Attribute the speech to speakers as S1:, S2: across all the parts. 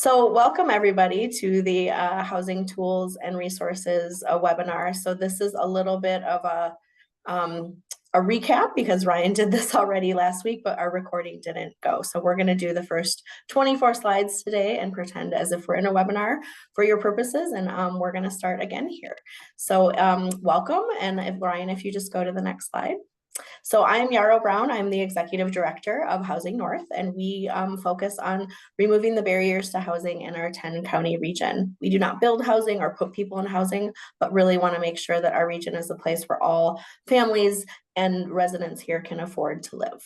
S1: So welcome everybody to the Housing Tools and Resources webinar. So this is a little bit of a recap because Ryan did this already last week, but our recording didn't go. So we're going to do the first 24 slides today and pretend as if we're in a webinar for your purposes. And we're going to start again here. So welcome. And Ryan, if you just go to the next slide. So I'm Yarrow Brown. I'm the Executive Director of Housing North, and we focus on removing the barriers to housing in our 10-county region. We do not build housing or put people in housing, but really want to make sure that our region is a place where all families and residents here can afford to live.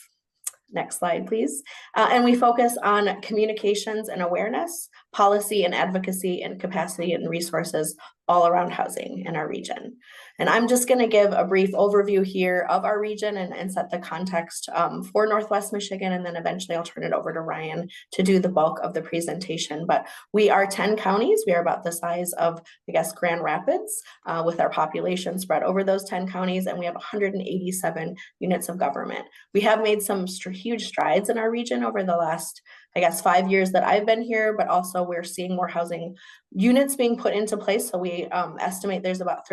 S1: Next slide, please. And we focus on communications and awareness, policy and advocacy, and capacity and resources all around housing in our region. And I'm just going to give a brief overview here of our region and set the context for Northwest Michigan, and then eventually I'll turn it over to Ryan to do the bulk of the presentation. But we are 10 counties. We are about the size of, I guess, Grand Rapids with our population spread over those 10 counties, and we have 187 units of government. We have made some huge strides in our region over the last, I guess, 5 years that I've been here, but also we're seeing more housing units being put into place. So we estimate there's about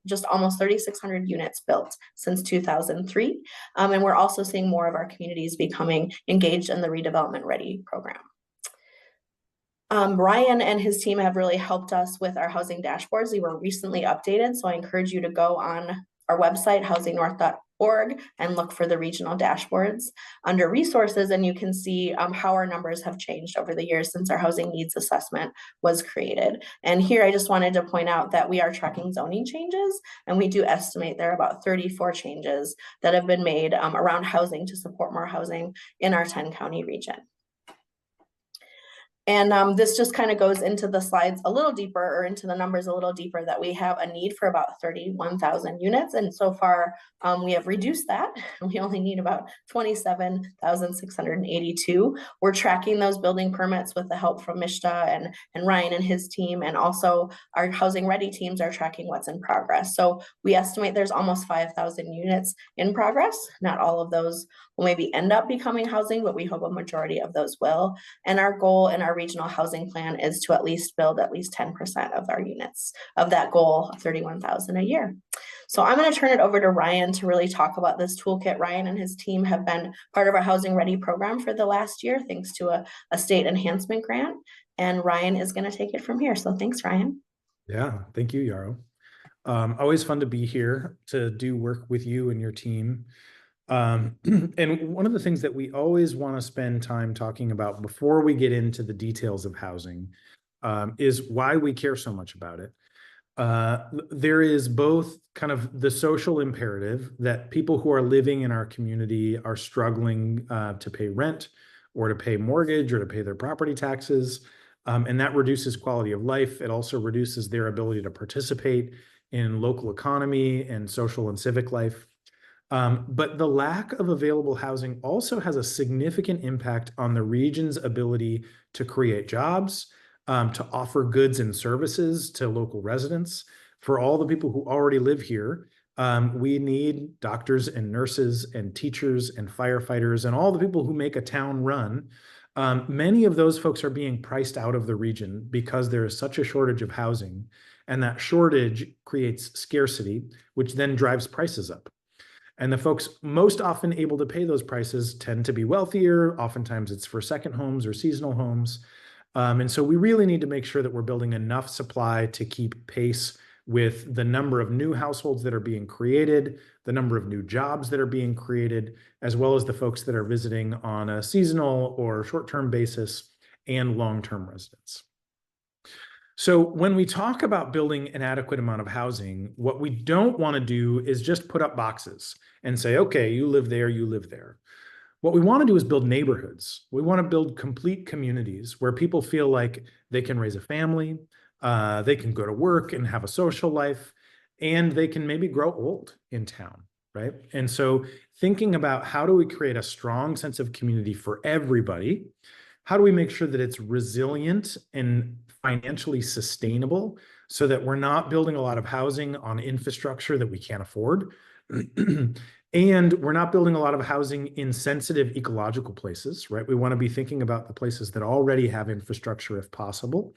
S1: just almost 3,600 units built since 2003. And we're also seeing more of our communities becoming engaged in the Redevelopment Ready program. Ryan and his team have really helped us with our housing dashboards. They were recently updated, so I encourage you to go on our website, housingnorth.org, and look for the regional dashboards under resources, and you can see how our numbers have changed over the years since our housing needs assessment was created. And here I just wanted to point out that we are tracking zoning changes, and we do estimate there are about 34 changes that have been made around housing to support more housing in our 10-county region. And this just kind of goes into the slides a little deeper, or into the numbers a little deeper, that we have a need for about 31,000 units. And so far, we have reduced that. We only need about 27,682. We're tracking those building permits with the help from Mishta and Ryan and his team. And also our Housing Ready teams are tracking what's in progress. So we estimate there's almost 5,000 units in progress. Not all of those will maybe end up becoming housing, but we hope a majority of those will. And our goal in our regional housing plan is to at least build at least 10% of our units of that goal of 31,000 a year. So I'm going to turn it over to Ryan to really talk about this toolkit. Ryan and his team have been part of our Housing Ready program for the last year, thanks to a state enhancement grant. And Ryan is going to take it from here. So thanks, Ryan.
S2: Yeah, thank you, Yarrow. Always fun to be here to do work with you and your team. And one of the things that we always want to spend time talking about before we get into the details of housing is why we care so much about it. There is both kind of the social imperative that people who are living in our community are struggling to pay rent or to pay mortgage or to pay their property taxes. And that reduces quality of life. It also reduces their ability to participate in local economy and social and civic life. But the lack of available housing also has a significant impact on the region's ability to create jobs, to offer goods and services to local residents. For all the people who already live here, we need doctors and nurses and teachers and firefighters and all the people who make a town run. Many of those folks are being priced out of the region because there is such a shortage of housing, and that shortage creates scarcity, which then drives prices up. And the folks most often able to pay those prices tend to be wealthier. Oftentimes it's for second homes or seasonal homes. And so we really need to make sure that we're building enough supply to keep pace with the number of new households that are being created, the number of new jobs that are being created, as well as the folks that are visiting on a seasonal or short-term basis and long-term residents. So when we talk about building an adequate amount of housing, what we don't want to do is just put up boxes and say, okay, you live there, you live there. What we want to do is build neighborhoods. We want to build complete communities where people feel like they can raise a family, they can go to work and have a social life, and they can maybe grow old in town, right? And so thinking about how do we create a strong sense of community for everybody? How do we make sure that it's resilient and financially sustainable so that we're not building a lot of housing on infrastructure that we can't afford? And we're not building a lot of housing in sensitive ecological places, right? We want to be thinking about the places that already have infrastructure if possible.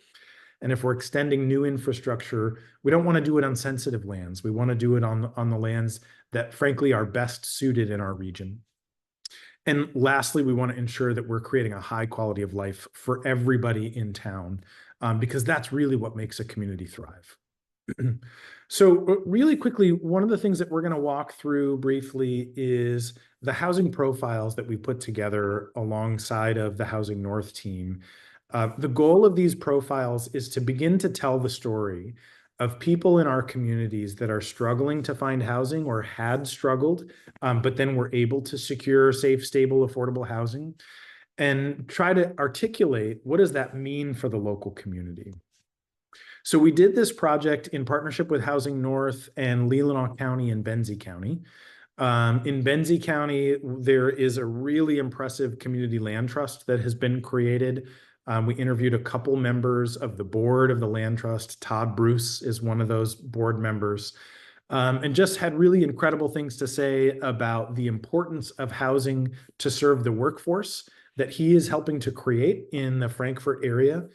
S2: And if we're extending new infrastructure, we don't want to do it on sensitive lands. We want to do it on the lands that frankly are best suited in our region. And lastly, we want to ensure that we're creating a high quality of life for everybody in town, because that's really what makes a community thrive. So really quickly, one of the things that we're going to walk through briefly is the housing profiles that we put together alongside of the Housing North team. The goal of these profiles is to begin to tell the story of people in our communities that are struggling to find housing or had struggled, but then were able to secure safe, stable, affordable housing, and try to articulate what does that mean for the local community. So we did this project in partnership with Housing North and Leelanau County and Benzie County. In Benzie County, there is a really impressive community land trust that has been created. We interviewed a couple members of the board of the land trust. Todd Bruce is one of those board members, and just had really incredible things to say about the importance of housing to serve the workforce that he is helping to create in the Frankfurt area.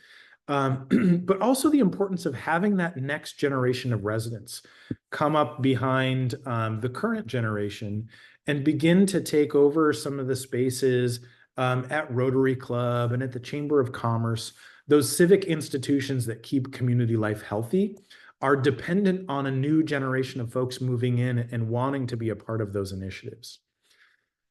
S2: But also the importance of having that next generation of residents come up behind the current generation and begin to take over some of the spaces at Rotary Club and at the Chamber of Commerce. Those civic institutions that keep community life healthy are dependent on a new generation of folks moving in and wanting to be a part of those initiatives.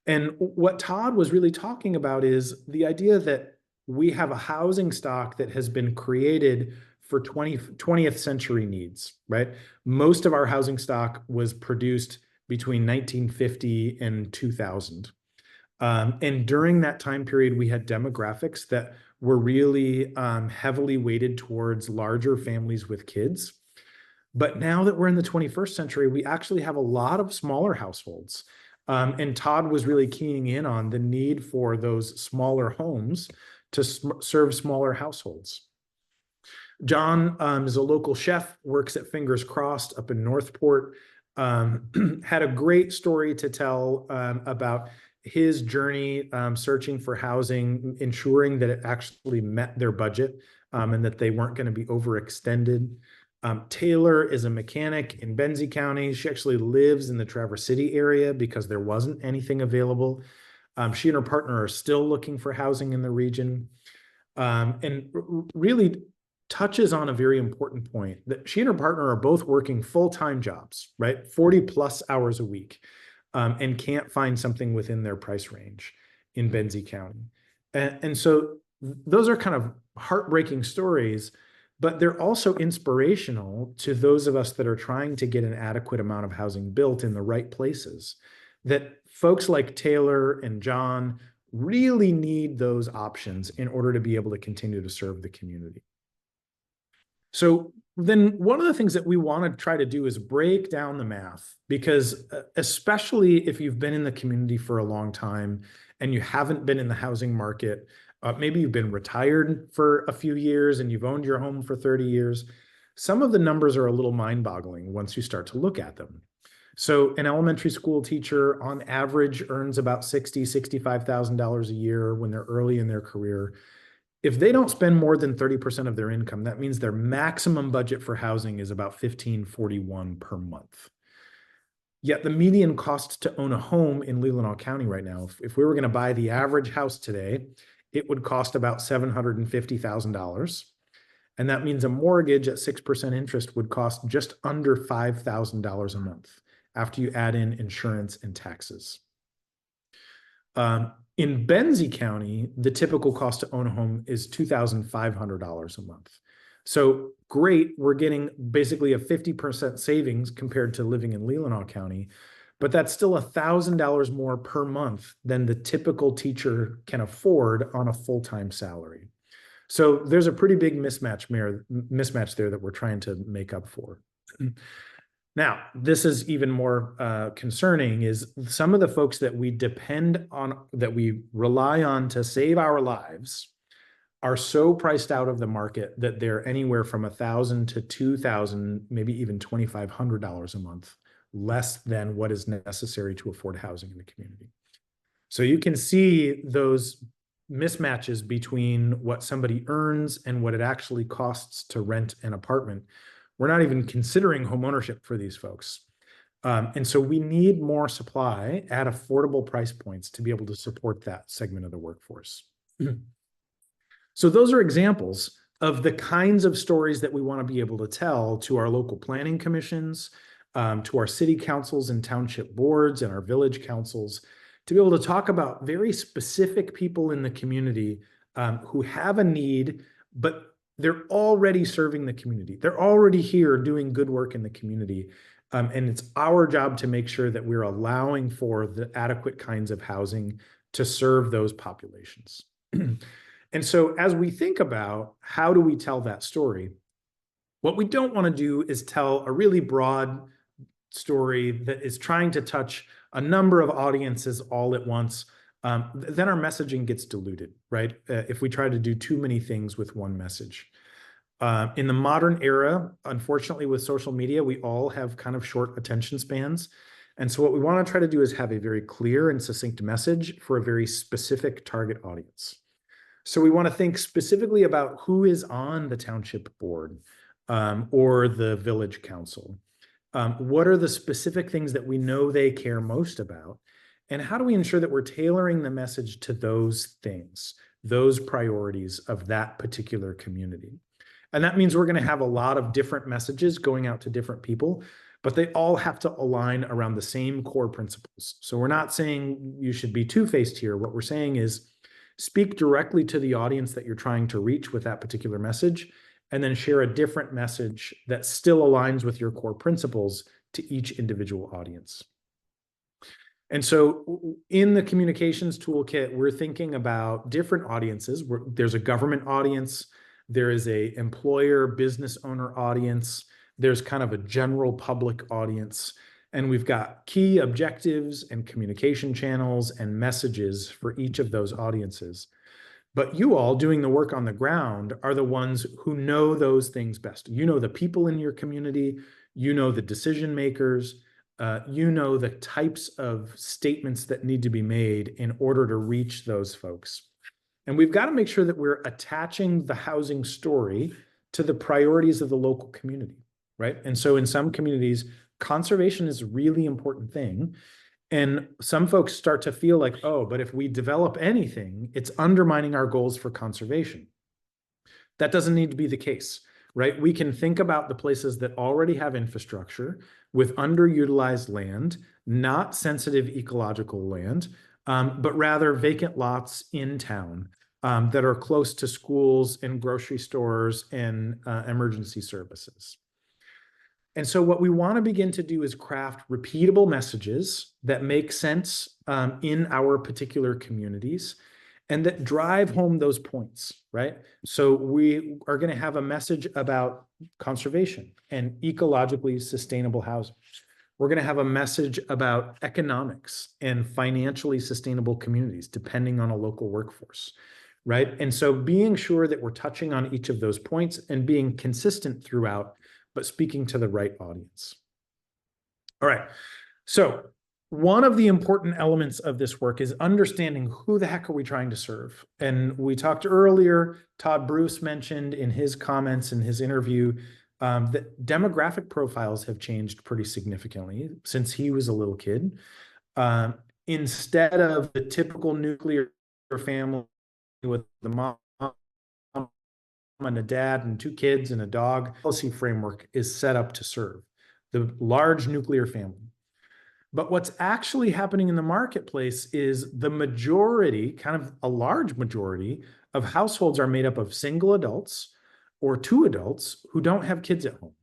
S2: And what Todd was really talking about is the idea that we have a housing stock that has been created for 20th century needs, right? Most of our housing stock was produced between 1950 and 2000. And during that time period, we had demographics that were really heavily weighted towards larger families with kids. But now that we're in the 21st century, we actually have a lot of smaller households. And Todd was really keying in on the need for those smaller homes to serve smaller households. John is a local chef, works at Fingers Crossed up in Northport, had a great story to tell about his journey searching for housing, ensuring that it actually met their budget and that they weren't going to be overextended. Taylor is a mechanic in Benzie County. She actually lives in the Traverse City area because there wasn't anything available. She and her partner are still looking for housing in the region, and really touches on a very important point that she and her partner are both working full-time jobs, right? 40 plus hours a week, and can't find something within their price range in Benzie County. And so those are kind of heartbreaking stories, but they're also inspirational to those of us that are trying to get an adequate amount of housing built in the right places, that folks like Taylor and John really need those options in order to be able to continue to serve the community. So then one of the things that we want to try to do is break down the math, because especially if you've been in the community for a long time and you haven't been in the housing market, maybe you've been retired for a few years and you've owned your home for 30 years, some of the numbers are a little mind-boggling once you start to look at them. So an elementary school teacher on average earns about $60,000, $65,000 a year when they're early in their career. If they don't spend more than 30% of their income, that means their maximum budget for housing is about $1,541 per month. Yet the median cost to own a home in Leelanau County right now, if we were going to buy the average house today, it would cost about $750,000. And that means a mortgage at 6% interest would cost just under $5,000 a month after you add in insurance and taxes. In Benzie County, the typical cost to own a home is $2,500 a month. So great, we're getting basically a 50% savings compared to living in Leelanau County, but that's still $1,000 more per month than the typical teacher can afford on a full-time salary. So there's a pretty big mismatch there that we're trying to make up for. Now, this is even more concerning, is some of the folks that we depend on, that we rely on to save our lives, are so priced out of the market that they're anywhere from $1,000 to $2,000, maybe even $2,500 a month less than what is necessary to afford housing in the community. So you can see those mismatches between what somebody earns and what it actually costs to rent an apartment. We're not even considering homeownership for these folks. And so we need more supply at affordable price points to be able to support that segment of the workforce. So those are examples of the kinds of stories that we want to be able to tell to our local planning commissions, to our city councils and township boards and our village councils, to be able to talk about very specific people in the community who have a need, but they're already serving the community. They're already here doing good work in the community. And it's our job to make sure that we're allowing for the adequate kinds of housing to serve those populations. And so as we think about how do we tell that story, what we don't want to do is tell a really broad story that is trying to touch a number of audiences all at once. Then our messaging gets diluted, right? If we try to do too many things with one message. In the modern era, unfortunately, with social media, we all have kind of short attention spans. And so what we want to try to do is have a very clear and succinct message for a very specific target audience. So we want to think specifically about who is on the township board or the village council. What are the specific things that we know they care most about? And how do we ensure that we're tailoring the message to those things, those priorities of that particular community? And that means we're going to have a lot of different messages going out to different people, but they all have to align around the same core principles. So we're not saying you should be two-faced here. What we're saying is speak directly to the audience that you're trying to reach with that particular message, and then share a different message that still aligns with your core principles to each individual audience. And so in the communications toolkit, we're thinking about different audiences. There's a government audience, there is a employer business owner audience, there's kind of a general public audience, and we've got key objectives and communication channels and messages for each of those audiences. But you all doing the work on the ground are the ones who know those things best. You know the people in your community, you know the decision makers, you know the types of statements that need to be made in order to reach those folks. And we've got to make sure that we're attaching the housing story to the priorities of the local community, right? And so in some communities, conservation is a really important thing. And some folks start to feel like, oh, but if we develop anything, it's undermining our goals for conservation. That doesn't need to be the case, right? We can think about the places that already have infrastructure with underutilized land, not sensitive ecological land, but rather vacant lots in town that are close to schools and grocery stores and emergency services. And so what we want to begin to do is craft repeatable messages that make sense in our particular communities and that drive home those points, right? So we are going to have a message about conservation and ecologically sustainable housing. We're going to have a message about economics and financially sustainable communities, depending on a local workforce, right? And so being sure that we're touching on each of those points and being consistent throughout, but speaking to the right audience. All right. So one of the important elements of this work is understanding who the heck are we trying to serve. And we talked earlier, Todd Bruce mentioned in his comments in his interview that demographic profiles have changed pretty significantly since he was a little kid. Instead of the typical nuclear family with the mom and a dad and two kids and a dog, policy framework is set up to serve the large nuclear family. But what's actually happening in the marketplace is the majority, kind of a large majority of households are made up of single adults or two adults who don't have kids at home.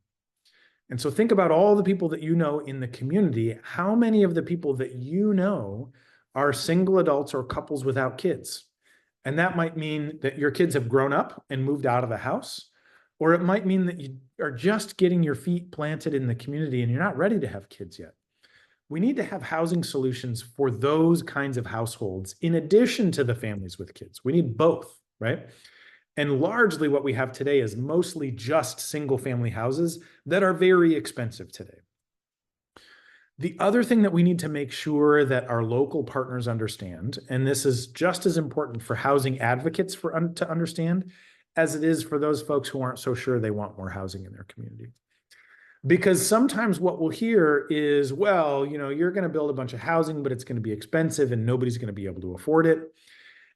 S2: And so think about all the people that you know in the community. How many of the people that you know are single adults or couples without kids? And that might mean that your kids have grown up and moved out of the house, or it might mean that you are just getting your feet planted in the community and you're not ready to have kids yet. We need to have housing solutions for those kinds of households in addition to the families with kids. We need both, right? And largely what we have today is mostly just single family houses that are very expensive today. The other thing that we need to make sure that our local partners understand, and this is just as important for housing advocates to understand as it is for those folks who aren't so sure they want more housing in their community. Because sometimes what we'll hear is, well, you're going to build a bunch of housing, but it's going to be expensive and nobody's going to be able to afford it.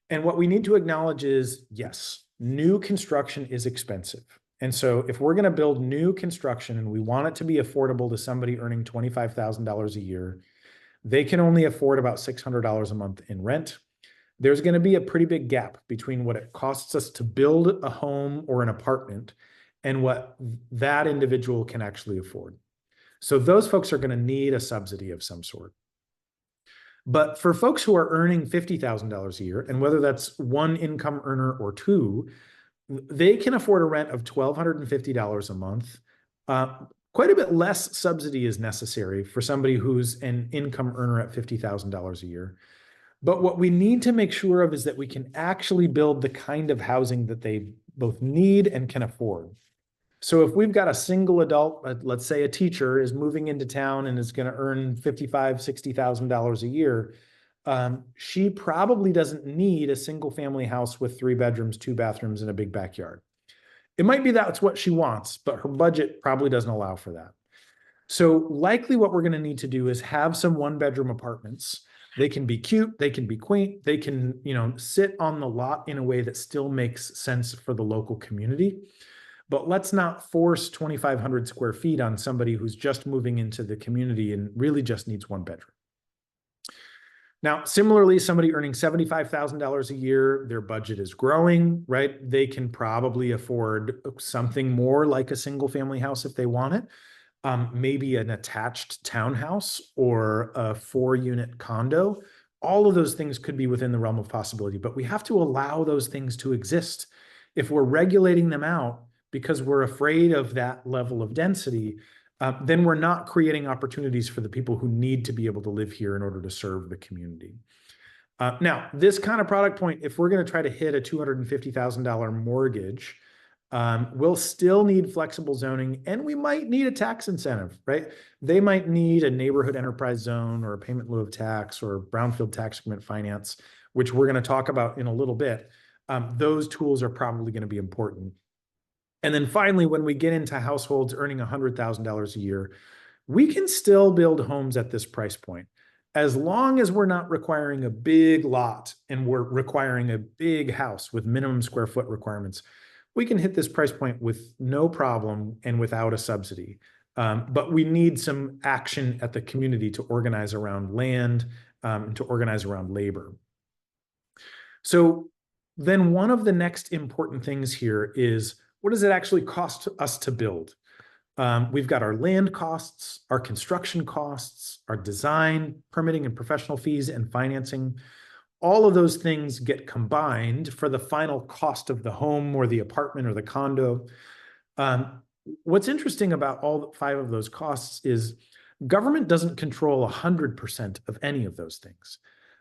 S2: And what we need to acknowledge is, yes, new construction is expensive. And so if we're going to build new construction and we want it to be affordable to somebody earning $25,000 a year, they can only afford about $600 a month in rent. There's going to be a pretty big gap between what it costs us to build a home or an apartment and what that individual can actually afford. So those folks are going to need a subsidy of some sort. But for folks who are earning $50,000 a year, and whether that's one income earner or two, they can afford a rent of $1,250 a month. Quite a bit less subsidy is necessary for somebody who's an income earner at $50,000 a year. But what we need to make sure of is that we can actually build the kind of housing that they both need and can afford. So if we've got a single adult, let's say a teacher is moving into town and is going to earn $55,000, $60,000 a year, she probably doesn't need a single family house with 3 bedrooms, 2 bathrooms, and a big backyard. It might be that's what she wants, but her budget probably doesn't allow for that. So likely what we're going to need to do is have some 1-bedroom apartments. They can be cute, they can be quaint, they can, sit on the lot in a way that still makes sense for the local community. But let's not force 2,500 square feet on somebody who's just moving into the community and really just needs 1 bedroom. Now, similarly, somebody earning $75,000 a year, their budget is growing, right? They can probably afford something more like a single family house if they want it. Maybe an attached townhouse or a 4-unit condo. All of those things could be within the realm of possibility, but we have to allow those things to exist. If we're regulating them out because we're afraid of that level of density, then we're not creating opportunities for the people who need to be able to live here in order to serve the community. Now, this kind of product point, if we're going to try to hit a $250,000 mortgage, we'll still need flexible zoning, and we might need a tax incentive, right? They might need a neighborhood enterprise zone or a payment in lieu of tax or brownfield tax increment finance, which we're going to talk about in a little bit. Those tools are probably going to be important. And then finally, when we get into households earning $100,000 a year, we can still build homes at this price point. As long as we're not requiring a big lot and we're requiring a big house with minimum square foot requirements, we can hit this price point with no problem and without a subsidy. But we need some action at the community to organize around land and to organize around labor. So then one of the next important things here is, what does it actually cost us to build? We've got our land costs, our construction costs, our design, permitting and professional fees and financing. All of those things get combined for the final cost of the home or the apartment or the condo. What's interesting about all 5 of those costs is government doesn't control 100% of any of those things,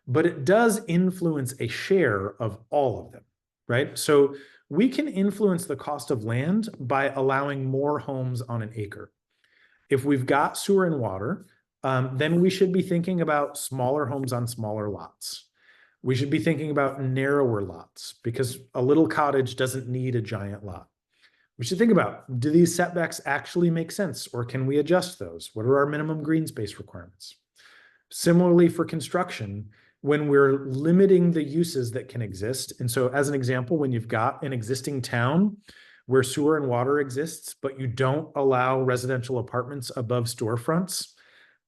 S2: but it does influence a share of all of them, right? So we can influence the cost of land by allowing more homes on an acre. If we've got sewer and water, then we should be thinking about smaller homes on smaller lots. We should be thinking about narrower lots because a little cottage doesn't need a giant lot. We should think about, do these setbacks actually make sense, or can we adjust those? What are our minimum green space requirements? Similarly for construction, when we're limiting the uses that can exist. And so as an example, when you've got an existing town where sewer and water exists, but you don't allow residential apartments above storefronts,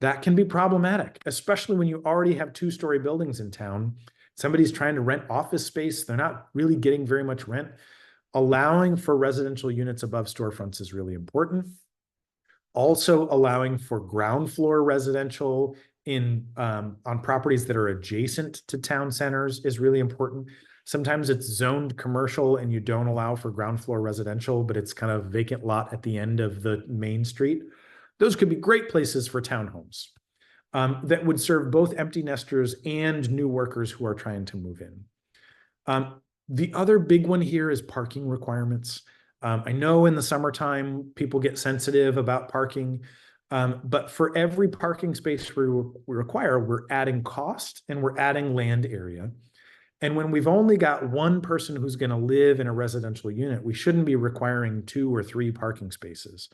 S2: that can be problematic, especially when you already have 2-story buildings in town. Somebody's trying to rent office space. They're not really getting very much rent. Allowing for residential units above storefronts is really important. Also allowing for ground floor residential on properties that are adjacent to town centers is really important. Sometimes it's zoned commercial and you don't allow for ground floor residential, but it's kind of vacant lot at the end of the main street. Those could be great places for townhomes that would serve both empty nesters and new workers who are trying to move in. The other big one here is parking requirements. I know in the summertime, people get sensitive about parking. But for every parking space we require, we're adding cost and we're adding land area. And when we've only got one person who's going to live in a residential unit, we shouldn't be requiring 2 or 3 parking spaces.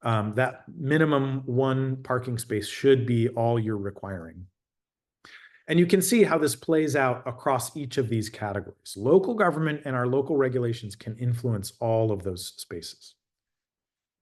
S2: That minimum 1 parking space should be all you're requiring. And you can see how this plays out across each of these categories. Local government and our local regulations can influence all of those spaces.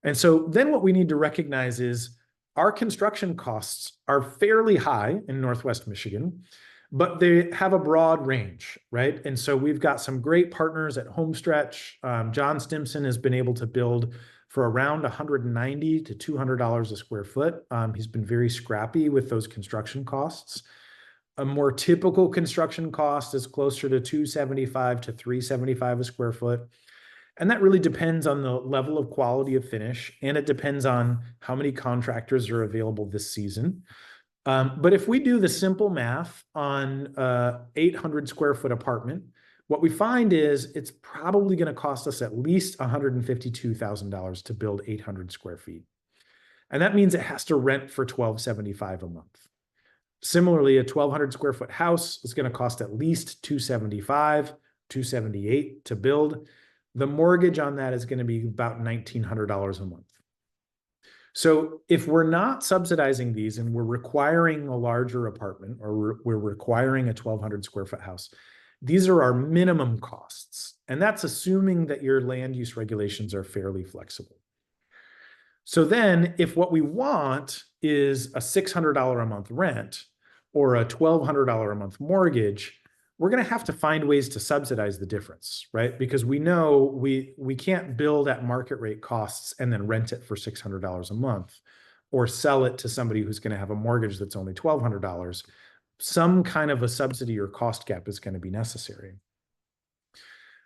S2: And so then what we need to recognize is our construction costs are fairly high in Northwest Michigan, but they have a broad range, right? And so we've got some great partners at Homestretch. John Stimson has been able to build for around $190 to $200 a square foot. He's been very scrappy with those construction costs. A more typical construction cost is closer to $275 to $375 a square foot. And that really depends on the level of quality of finish, and it depends on how many contractors are available this season. But if we do the simple math on a 800 square foot apartment, what we find is it's probably going to cost us at least $152,000 to build 800 square feet. And that means it has to rent for $1,275 a month. Similarly, a 1,200 square foot house is going to cost at least $275, $278 to build. The mortgage on that is going to be about $1,900 a month. So if we're not subsidizing these and we're requiring a larger apartment, or we're requiring a 1,200 square foot house, these are our minimum costs. And that's assuming that your land use regulations are fairly flexible. So then if what we want is a $600 a month rent or a $1,200 a month mortgage, we're going to have to find ways to subsidize the difference, right? Because we know we can't build at market rate costs and then rent it for $600 a month, or sell it to somebody who's going to have a mortgage that's only $1,200. Some kind of a subsidy or cost gap is going to be necessary.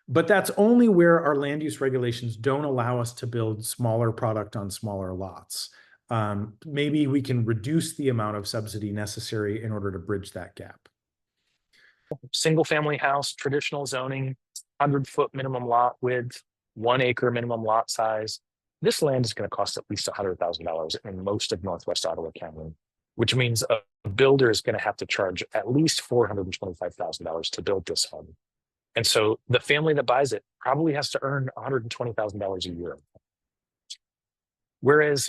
S2: But that's only where our land use regulations don't allow us to build smaller product on smaller lots. Maybe we can reduce the amount of subsidy necessary in order to bridge that gap.
S3: Single family house, traditional zoning, 100-foot minimum lot width, 1 acre minimum lot size. This land is going to cost at least $100,000 in most of Northwest Ottawa County, which means a builder is going to have to charge at least $425,000 to build this home. And so the family that buys it probably has to earn $120,000 a year. Whereas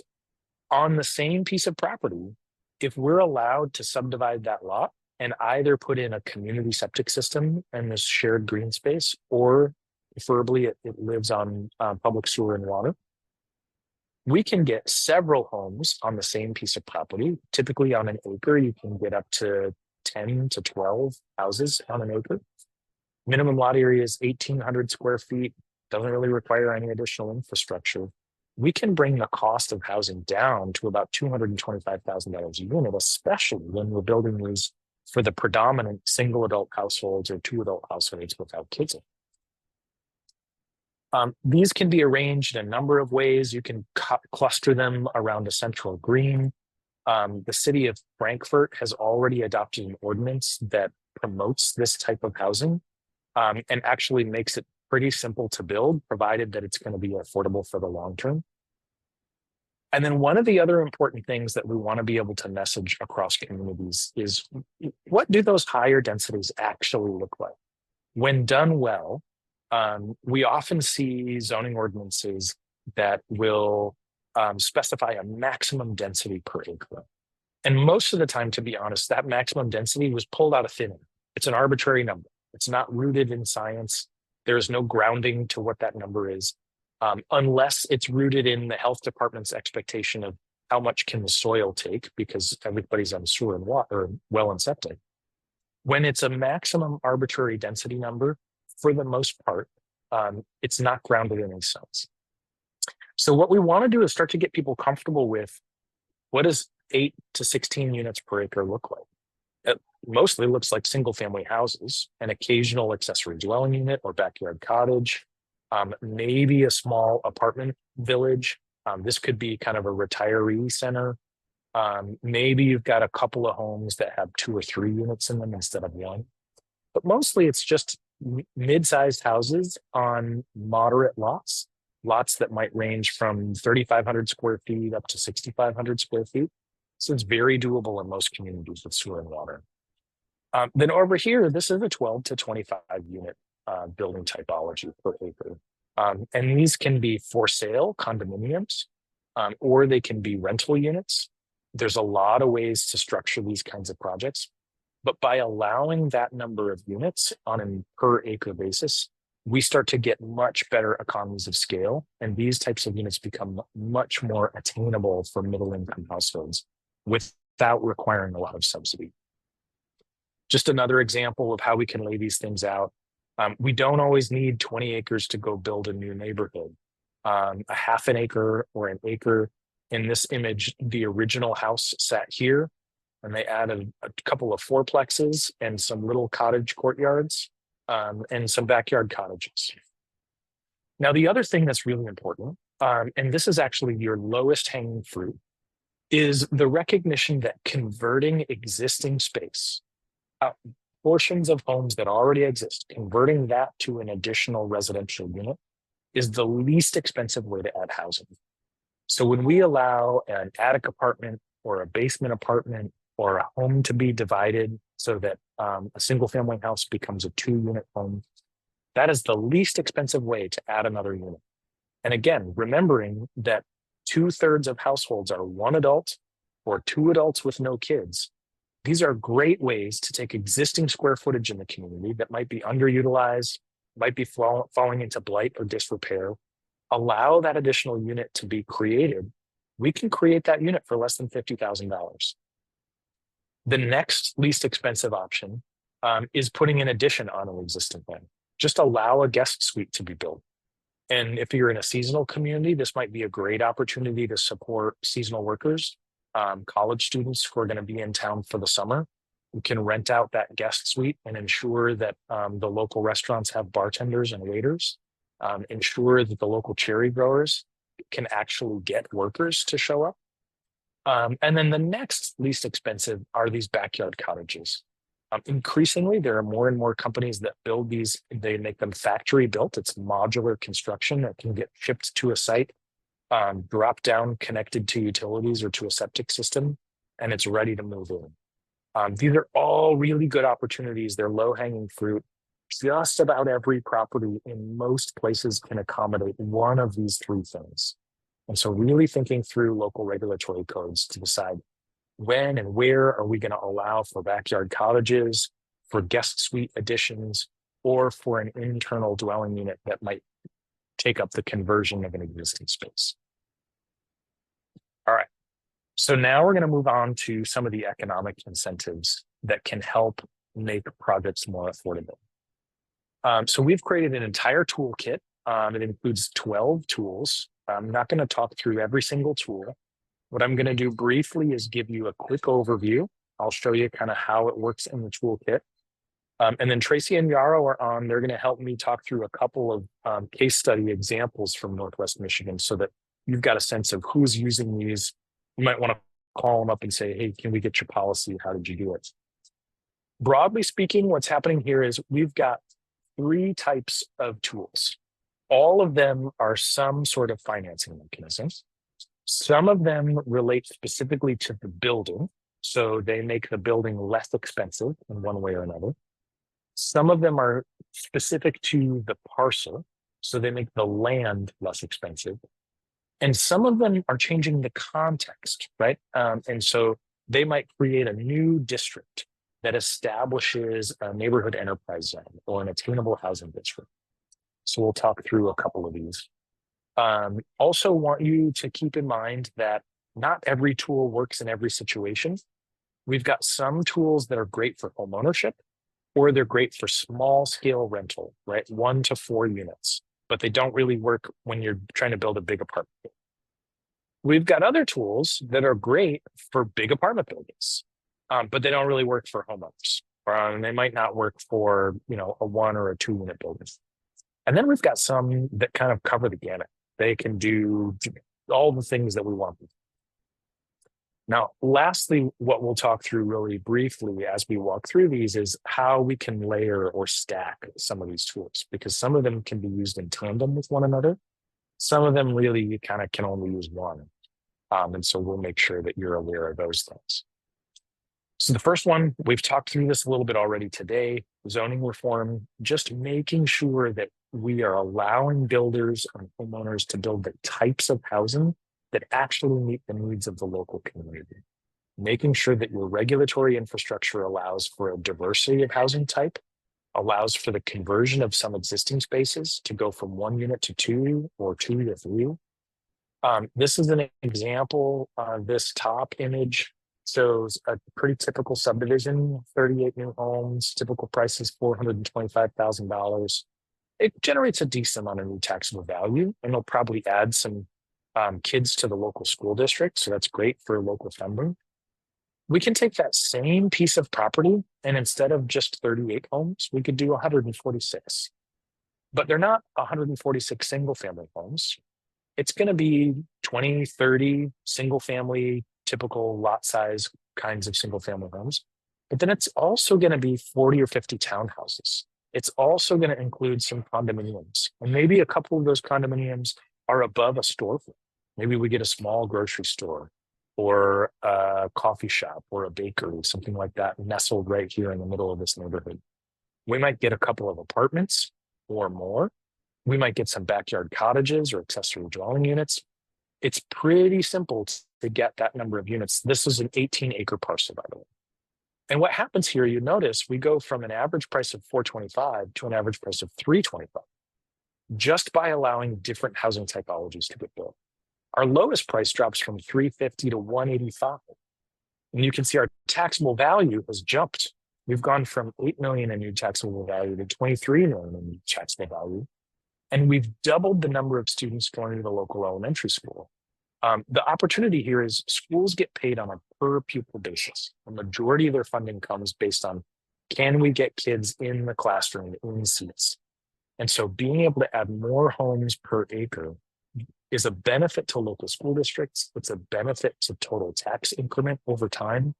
S3: on the same piece of property, if we're allowed to subdivide that lot and either put in a community septic system and this shared green space, or preferably it lives on public sewer and water, we can get several homes on the same piece of property. Typically on an acre, you can get up to 10 to 12 houses on an acre. Minimum lot area is 1,800 square feet, doesn't really require any additional infrastructure. We can bring the cost of housing down to about $225,000 a unit, especially when we're building these for the predominant single adult households or 2 adult households without kids. These can be arranged in a number of ways. You can cluster them around a central green. The city of Frankfurt has already adopted an ordinance that promotes this type of housing, and actually makes it pretty simple to build, provided that it's going to be affordable for the long term. And then one of the other important things that we want to be able to message across communities is, what do those higher densities actually look like? When done well, we often see zoning ordinances that will specify a maximum density per acre. And most of the time, to be honest, that maximum density was pulled out of thin air. It's an arbitrary number. It's not rooted in science. There is no grounding to what that number is, unless it's rooted in the health department's expectation of how much can the soil take, because everybody's on sewer and water, or well and septic. When it's a maximum arbitrary density number, for the most part, it's not grounded in any science. So what we want to do is start to get people comfortable with, what does 8 to 16 units per acre look like? It mostly looks like single family houses, an occasional accessory dwelling unit or backyard cottage, maybe a small apartment village. This could be kind of a retiree center. Maybe you've got a couple of homes that have 2 or 3 units in them instead of 1. But mostly it's just mid-sized houses on moderate lots lots that might range from 3,500 square feet up to 6,500 square feet. So it's very doable in most communities with sewer and water. Then over here, this is a 12 to 25 unit building typology per acre. And these can be for sale condominiums, or they can be rental units. There's a lot of ways to structure these kinds of projects, but by allowing that number of units on a per acre basis, we start to get much better economies of scale, and these types of units become much more attainable for middle income households without requiring a lot of subsidy. Just another example of how we can lay these things out. We don't always need 20 acres to go build a new neighborhood. A half an acre or an acre. In this image, the original house sat here, and they added a couple of fourplexes and some little cottage courtyards and some backyard cottages. Now, the other thing that's really important, and this is actually your lowest hanging fruit, is the recognition that converting existing space, portions of homes that already exist, converting that to an additional residential unit is the least expensive way to add housing. So when we allow an attic apartment or a basement apartment or a home to be divided so that a single family house becomes a 2-unit home, that is the least expensive way to add another unit. And again, remembering that 2/3 of households are 1 adult or 2 adults with no kids. These are great ways to take existing square footage in the community that might be underutilized, might be falling into blight or disrepair, allow that additional unit to be created. We can create that unit for less than $50,000. The next least expensive option is putting an addition on an existing home. Just allow a guest suite to be built. And if you're in a seasonal community, this might be a great opportunity to support seasonal workers, college students who are going to be in town for the summer. We can rent out that guest suite and ensure that the local restaurants have bartenders and waiters, ensure that the local cherry growers can actually get workers to show up. And then the next least expensive are these backyard cottages. Increasingly, there are more and more companies that build these. They make them factory built. It's modular construction that can get shipped to a site, drop down, connected to utilities or to a septic system, and it's ready to move in. These are all really good opportunities. They're low hanging fruit. Just about every property in most places can accommodate one of these 3 things. And so really thinking through local regulatory codes to decide when and where are we going to allow for backyard cottages, for guest suite additions, or for an internal dwelling unit that might take up the conversion of an existing space. All right. So now we're going to move on to some of the economic incentives that can help make projects more affordable. So we've created an entire toolkit. It includes 12 tools. I'm not going to talk through every single tool. What I'm going to do briefly is give you a quick overview. I'll show you kind of how it works in the toolkit. And then Tracy and Yarrow are on. They're going to help me talk through a couple of case study examples from Northwest Michigan so that you've got a sense of who's using these. You might want to call them up and say, hey, can we get your policy? How did you do it? Broadly speaking, what's happening here is we've got 3 types of tools. All of them are some sort of financing mechanism. Some of them relate specifically to the building, so they make the building less expensive in one way or another. Some of them are specific to the parcel, so they make the land less expensive. And some of them are changing the context, right? And so they might create a new district that establishes a neighborhood enterprise zone or an attainable housing district. So we'll talk through a couple of these. Also want you to keep in mind that not every tool works in every situation. We've got some tools that are great for home ownership, or they're great for small scale rental, right? 1 to 4 units, but they don't really work when you're trying to build a big apartment. We've got other tools that are great for big apartment buildings, but they don't really work for homeowners. And they might not work for, a 1 or a 2 unit building. And then we've got some that kind of cover the gamut. They can do all the things that we want them to. Now, lastly, what we'll talk through really briefly as we walk through these is how we can layer or stack some of these tools, because some of them can be used in tandem with one another. Some of them really you kind of can only use one. And so we'll make sure that you're aware of those things. So the first one, we've talked through this a little bit already today, zoning reform, just making sure that we are allowing builders and homeowners to build the types of housing that actually meet the needs of the local community. Making sure that your regulatory infrastructure allows for a diversity of housing type, allows for the conversion of some existing spaces to go from 1 unit to 2 or 2 to 3. This is an example. This top image shows a pretty typical subdivision, 38 new homes, typical price is $425,000. It generates a decent amount of new taxable value, and it'll probably add some kids to the local school district. So that's great for local funding. We can take that same piece of property, and instead of just 38 homes, we could do 146. But they're not 146 single family homes. It's going to be 20, 30 single family, typical lot size kinds of single family homes. But then it's also going to be 40 or 50 townhouses. It's also going to include some condominiums. And maybe a couple of those condominiums are above a storefront. Maybe we get a small grocery store or a coffee shop or a bakery, something like that, nestled right here in the middle of this neighborhood. We might get a couple of apartments or more. We might get some backyard cottages or accessory dwelling units. It's pretty simple to get that number of units. This is an 18-acre parcel, by the way. And what happens here, you notice we go from an average price of $425 to an average price of $325 just by allowing different housing typologies to get built. Our lowest price drops from $350 to $185. And you can see our taxable value has jumped. We've gone from $8 million in new taxable value to $23 million in new taxable value. And we've doubled the number of students going to the local elementary school. The opportunity here is schools get paid on a per pupil basis. The majority of their funding comes based on, can we get kids in the classroom, in seats? And so being able to add more homes per acre is a benefit to local school districts. It's a benefit to total tax increment over time.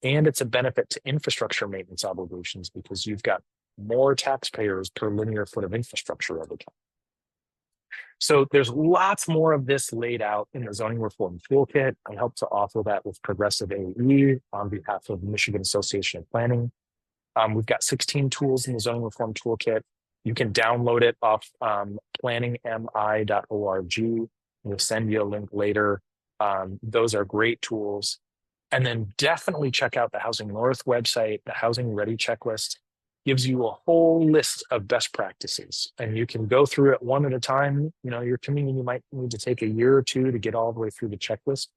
S3: And it's a benefit to infrastructure maintenance obligations because you've got more taxpayers per linear foot of infrastructure over time. So there's lots more of this laid out in the zoning reform toolkit. I help to author that with Progressive AE on behalf of the Michigan Association of Planning. We've got 16 tools in the zoning reform toolkit. You can download it off planningmi.org. We'll send you a link later. Those are great tools. And then definitely check out the Housing North website. The Housing Ready checklist gives you a whole list of best practices, and you can go through it one at a time. You know, your community might need to take a year or two to get all the way through the checklist,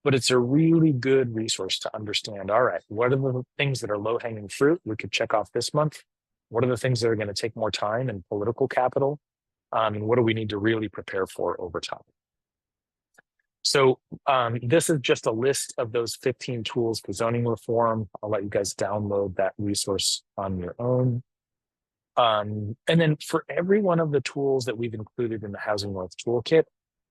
S3: but it's a really good resource to understand, all right, what are the things that are low hanging fruit we could check off this month? What are the things that are going to take more time and political capital? And what do we need to really prepare for over time? So this is just a list of those 15 tools for zoning reform. I'll let you guys download that resource on your own. And then for every one of the tools that we've included in the Housing North Toolkit,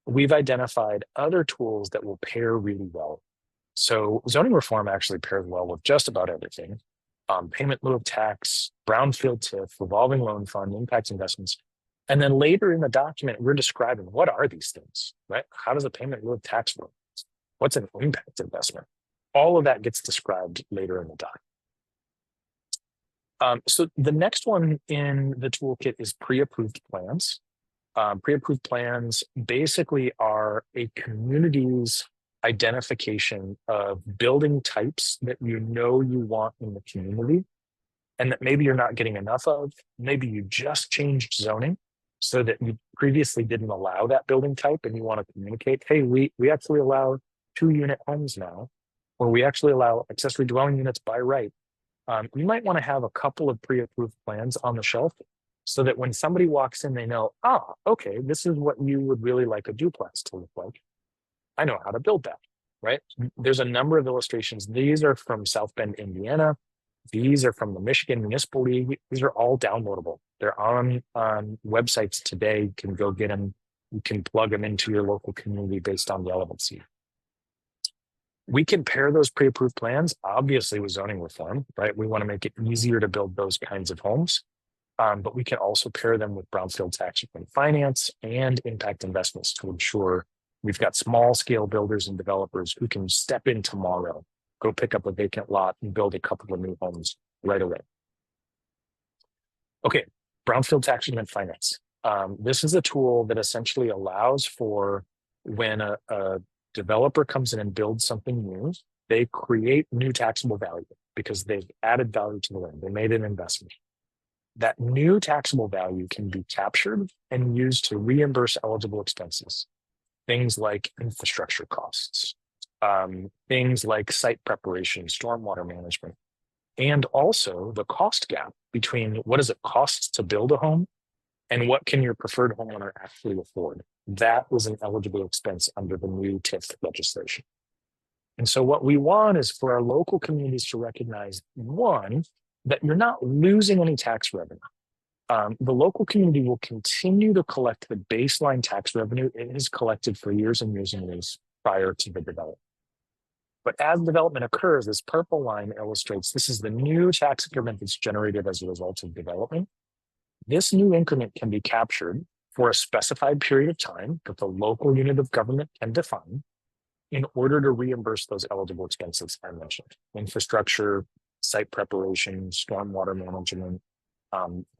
S3: we've identified other tools that will pair really well. So zoning reform actually pairs well with just about everything. Payment in lieu of tax, brownfield TIF, revolving loan fund, impact investments. And then later in the document, we're describing what are these things, right? How does a payment in lieu of tax work? What's an impact investment? All of that gets described later in the doc. So the next one in the toolkit is pre-approved plans. Pre-approved plans basically are a community's identification of building types that you know you want in the community and that maybe you're not getting enough of. Maybe you just changed zoning so that you previously didn't allow that building type and you want to communicate, hey, we actually allow 2-unit homes now, or we actually allow accessory dwelling units by right. You might want to have a couple of pre-approved plans on the shelf so that when somebody walks in, they know, okay, this is what you would really like a duplex to look like. I know how to build that, right? There's a number of illustrations. These are from South Bend, Indiana. These are from the Michigan Municipal League. These are all downloadable. They're on websites today. You can go get them. You can plug them into your local community based on relevancy. We can pair those pre-approved plans, obviously, with zoning reform, right? We want to make it easier to build those kinds of homes. but we can also pair them with brownfield tax increment finance and impact investments to ensure we've got small scale builders and developers who can step in tomorrow, go pick up a vacant lot and build a couple of new homes right away. Okay, brownfield tax increment finance. This is a tool that essentially allows for when a developer comes in and builds something new, they create new taxable value because they've added value to the land. They made an investment. That new taxable value can be captured and used to reimburse eligible expenses. Things like infrastructure costs, things like site preparation, stormwater management, and also the cost gap between what does it cost to build a home and what can your preferred homeowner actually afford. That was an eligible expense under the new TIF legislation. And so what we want is for our local communities to recognize, one, that you're not losing any tax revenue. The local community will continue to collect the baseline tax revenue it has collected for years and years and years prior to the development. But as development occurs, this purple line illustrates this is the new tax increment that's generated as a result of development. This new increment can be captured for a specified period of time that the local unit of government can define in order to reimburse those eligible expenses I mentioned: infrastructure, site preparation, stormwater management,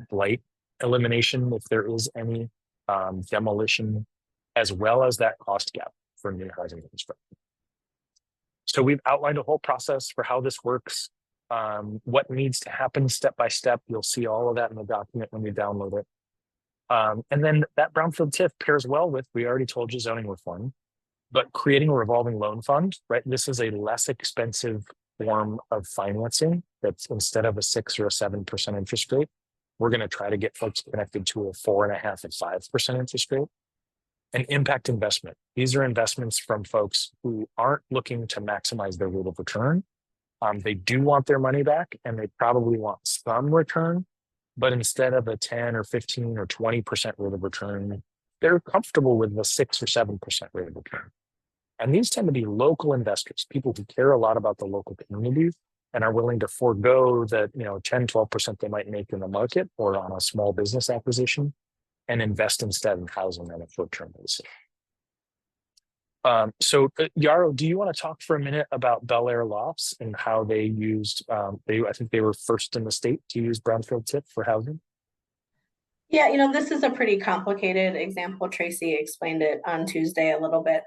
S3: blight elimination, if there is any, demolition, as well as that cost gap for new housing construction. So we've outlined a whole process for how this works, what needs to happen step by step. You'll see all of that in the document when you download it. And then that brownfield TIF pairs well with, we already told you, zoning reform, but creating a revolving loan fund, right? This is a less expensive form of financing that's instead of a 6 or a 7% interest rate, we're going to try to get folks connected to a 4.5% and 5% interest rate. An impact investment. These are investments from folks who aren't looking to maximize their rate of return. They do want their money back and they probably want some return, but instead of a 10 or 15 or 20% rate of return, they're comfortable with the 6 or 7% rate of return. And these tend to be local investors, people who care a lot about the local community and are willing to forego the 10, 12% they might make in the market or on a small business acquisition and invest instead in housing on a short-term basis. So Yarrow, do you want to talk for a minute about Bel Air Lofts and how they used, I think they were first in the state to use brownfield TIF for housing?
S1: Yeah, this is a pretty complicated example. Tracy explained it on Tuesday a little bit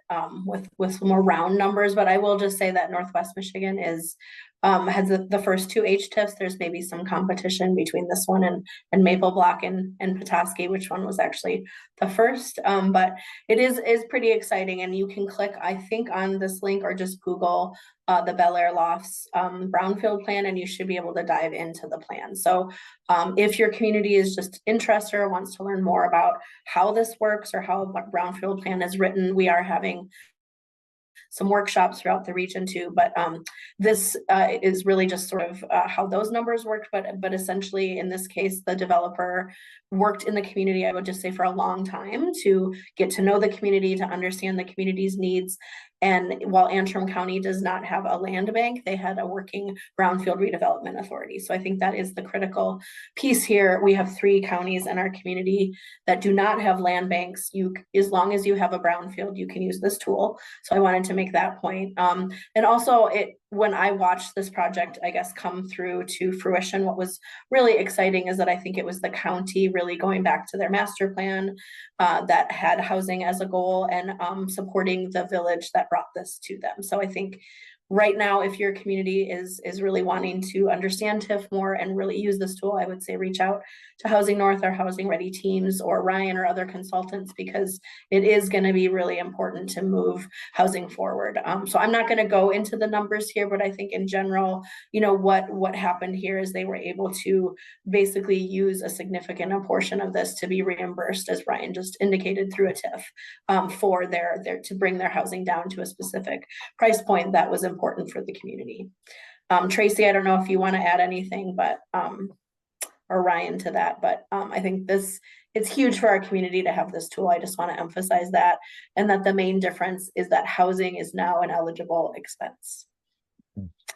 S1: with some more round numbers, but I will just say that Northwest Michigan has the first 2 HTIFs. There's maybe some competition between this one and Maple Block and Petoskey, which one was actually the first. But it is pretty exciting, and you can click, I think, on this link or just Google the Bel Air Lofts brownfield plan, and you should be able to dive into the plan. So if your community is just interested or wants to learn more about how this works or how a brownfield plan is written, we are having some workshops throughout the region too, but this is really just sort of how those numbers worked, but essentially in this case, the developer worked in the community, I would just say, for a long time to get to know the community, to understand the community's needs. And while Antrim County does not have a land bank, they had a working brownfield redevelopment authority. So I think that is the critical piece here. We have 3 counties in our community that do not have land banks. As long as you have a brownfield, you can use this tool. So I wanted to make that point. And also when I watched this project, I guess, come through to fruition, what was really exciting is that I think it was the county really going back to their master plan that had housing as a goal and supporting the village that brought this to them. So I think right now, if your community is really wanting to understand TIF more and really use this tool, I would say reach out to Housing North or Housing Ready teams or Ryan or other consultants, because it is going to be really important to move housing forward. So I'm not going to go into the numbers here, but I think in general, what happened here is they were able to basically use a significant portion of this to be reimbursed, as Ryan just indicated, through a TIF for their to bring their housing down to a specific price point that was important for the community. Tracy, I don't know if you want to add anything, but or Ryan to that, but I think it's huge for our community to have this tool. I just want to emphasize that, and that the main difference is that housing is now an eligible expense.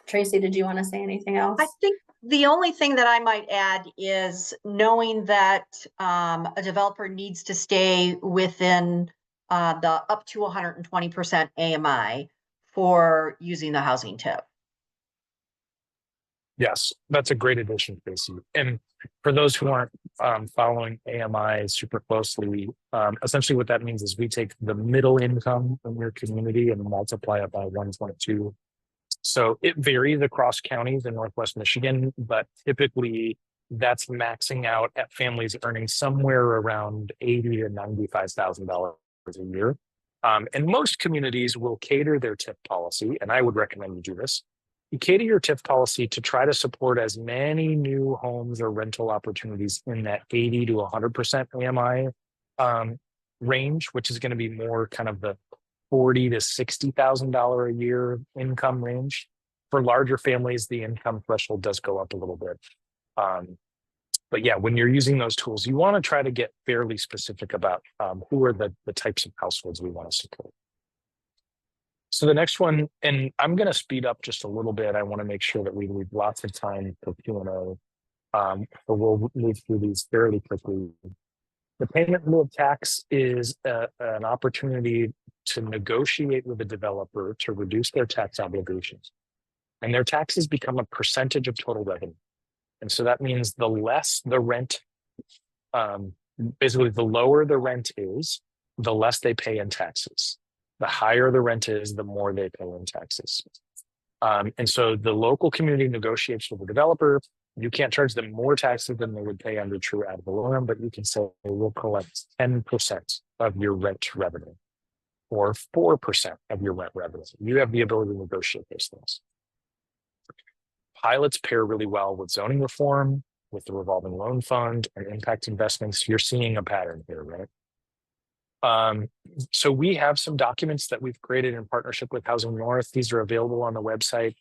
S1: Tracy, did you want to say anything else?
S4: I think The only thing that I might add is knowing that a developer needs to stay within the up to 120% AMI for using the housing tip.
S3: Yes, that's a great addition, Tracy. And for those who aren't following AMI super closely, essentially what that means is we take the middle income in your community and multiply it by 1.2. So it varies across counties in Northwest Michigan, but typically that's maxing out at families earning somewhere around $80,000 to $95,000 a year. And most communities will cater their TIF policy, and I would recommend you do this. You cater your TIF policy to try to support as many new homes or rental opportunities in that 80 to 100% AMI range, which is going to be more kind of the $40,000 to $60,000 a year income range. For larger families, the income threshold does go up a little bit. But yeah, when you're using those tools, you want to try to get fairly specific about who are the types of households we want to support. So the next one, and I'm going to speed up just a little bit. I want to make sure that we leave lots of time for Q&A. So we'll move through these fairly quickly. The payment in lieu of tax is an opportunity to negotiate with a developer to reduce their tax obligations. And their taxes become a percentage of total revenue. And so that means the less the rent, basically the lower the rent is, the less they pay in taxes. The higher the rent is, the more they pay in taxes. And so the local community negotiates with the developer. You can't charge them more taxes than they would pay under true ad valorem, but you can say we'll collect 10% of your rent revenue or 4% of your rent revenue. You have the ability to negotiate those things. Pilots pair really well with zoning reform, with the revolving loan fund and impact investments. You're seeing a pattern here, right? So we have some documents that we've created in partnership with Housing North. These are available on the website.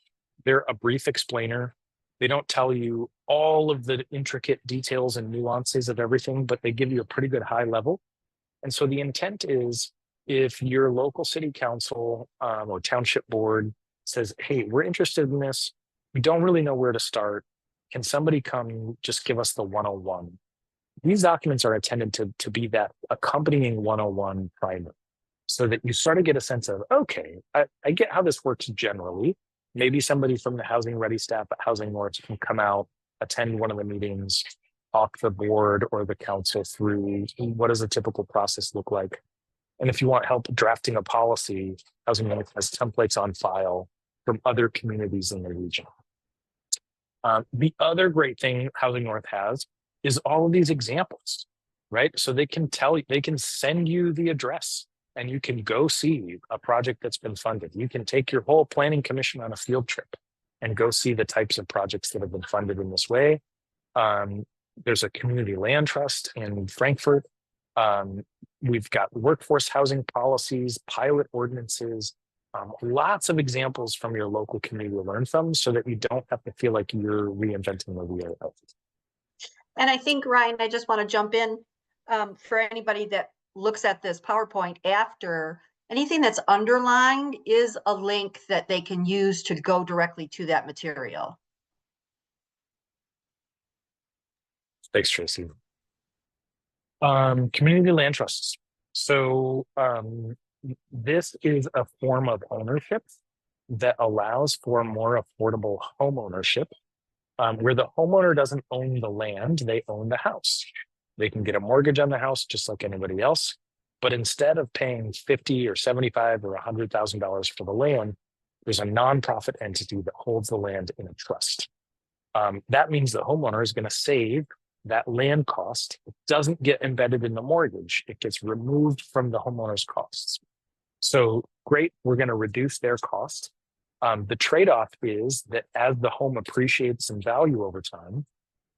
S3: They're a brief explainer. They don't tell you all of the intricate details and nuances of everything, but they give you a pretty good high level. And so the intent is if your local city council or township board says, hey, we're interested in this, we don't really know where to start. Can somebody come just give us the 101? These documents are intended to be that accompanying 101 primer so that you sort of get a sense of, okay, I get how this works generally. Maybe somebody from the Housing Ready staff at Housing North can come out, attend one of the meetings, talk the board or the council through what does a typical process look like. And if you want help drafting a policy, Housing North has templates on file from other communities in the region. The other great thing Housing North has is all of these examples, right? So they can tell you, they can send you the address and you can go see a project that's been funded. You can take your whole planning commission on a field trip and go see the types of projects that have been funded in this way. There's a community land trust in Frankfurt. We've got workforce housing policies, pilot ordinances, lots of examples from your local community to learn from so that you don't have to feel like you're reinventing the wheel.
S4: And I think, Ryan, I just want to jump in for anybody that looks at this PowerPoint after, anything that's underlined is a link that they can use to go directly to that material.
S3: Thanks, Tracy. Community land trusts. So this is a form of ownership that allows for more affordable home ownership, where the homeowner doesn't own the land, they own the house. They can get a mortgage on the house just like anybody else, but instead of paying $50,000 or $75,000 or $100,000 for the land, there's a nonprofit entity that holds the land in a trust. That means the homeowner is going to save that land cost. It doesn't get embedded in the mortgage. It gets removed from the homeowner's costs. So great, we're going to reduce their cost. The trade-off is that as the home appreciates in value over time,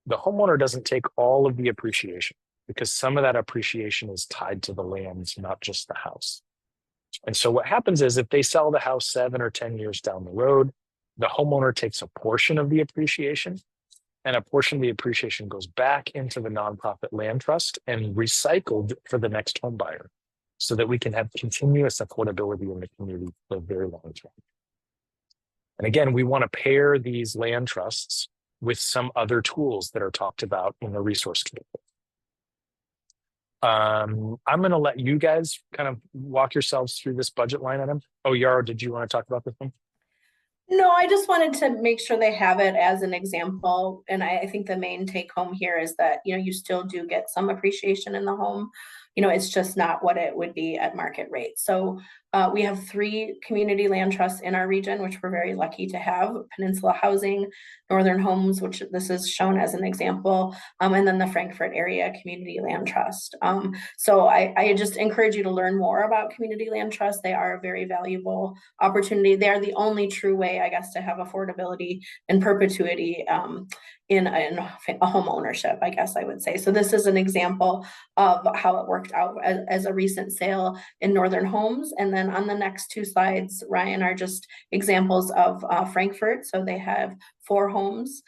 S3: the homeowner doesn't take all of the appreciation because some of that appreciation is tied to the land, not just the house. And so what happens is if they sell the house 7 or 10 years down the road, the homeowner takes a portion of the appreciation and a portion of the appreciation goes back into the nonprofit land trust and recycled for the next home buyer so that we can have continuous affordability in the community for a very long term. And again, we want to pair these land trusts with some other tools that are talked about in the resource toolkit. I'm going to let you guys kind of walk yourselves through this budget line item. Oh, Yarrow, did you want to talk about this one?
S1: No, I just wanted to make sure they have it as an example. And I think the main take home here is that, you still do get some appreciation in the home. It's just not what it would be at market rate. So we have 3 community land trusts in our region, which we're very lucky to have: Peninsula Housing, Northern Homes, which this is shown as an example, and then the Frankfurt Area Community Land Trust. So I just encourage you to learn more about community land trusts. They are a very valuable opportunity. They are the only true way, I guess, to have affordability and perpetuity in a home ownership, I guess I would say. So this is an example of how it worked out as a recent sale in Northern Homes. And then on the next 2 slides, Ryan, are just examples of Frankfurt. So they have 4 homes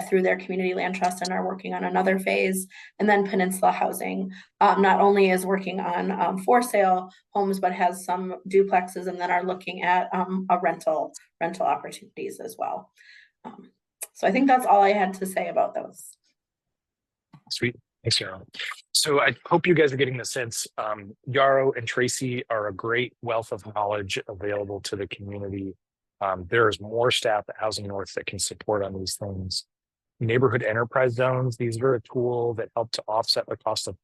S1: through their community land trust and are working on another phase. And then Peninsula Housing not only is working on for sale homes, but has some duplexes and then are looking at a rental opportunities as well. So I think that's all I had to say about those.
S3: Sweet. Thanks, Yarrow. So I hope you guys are getting the sense. Yarrow and Tracy are a great wealth of knowledge available to the community. There's more staff at Housing North that can support on these things. Neighborhood enterprise zones, these are a tool that help to offset the cost of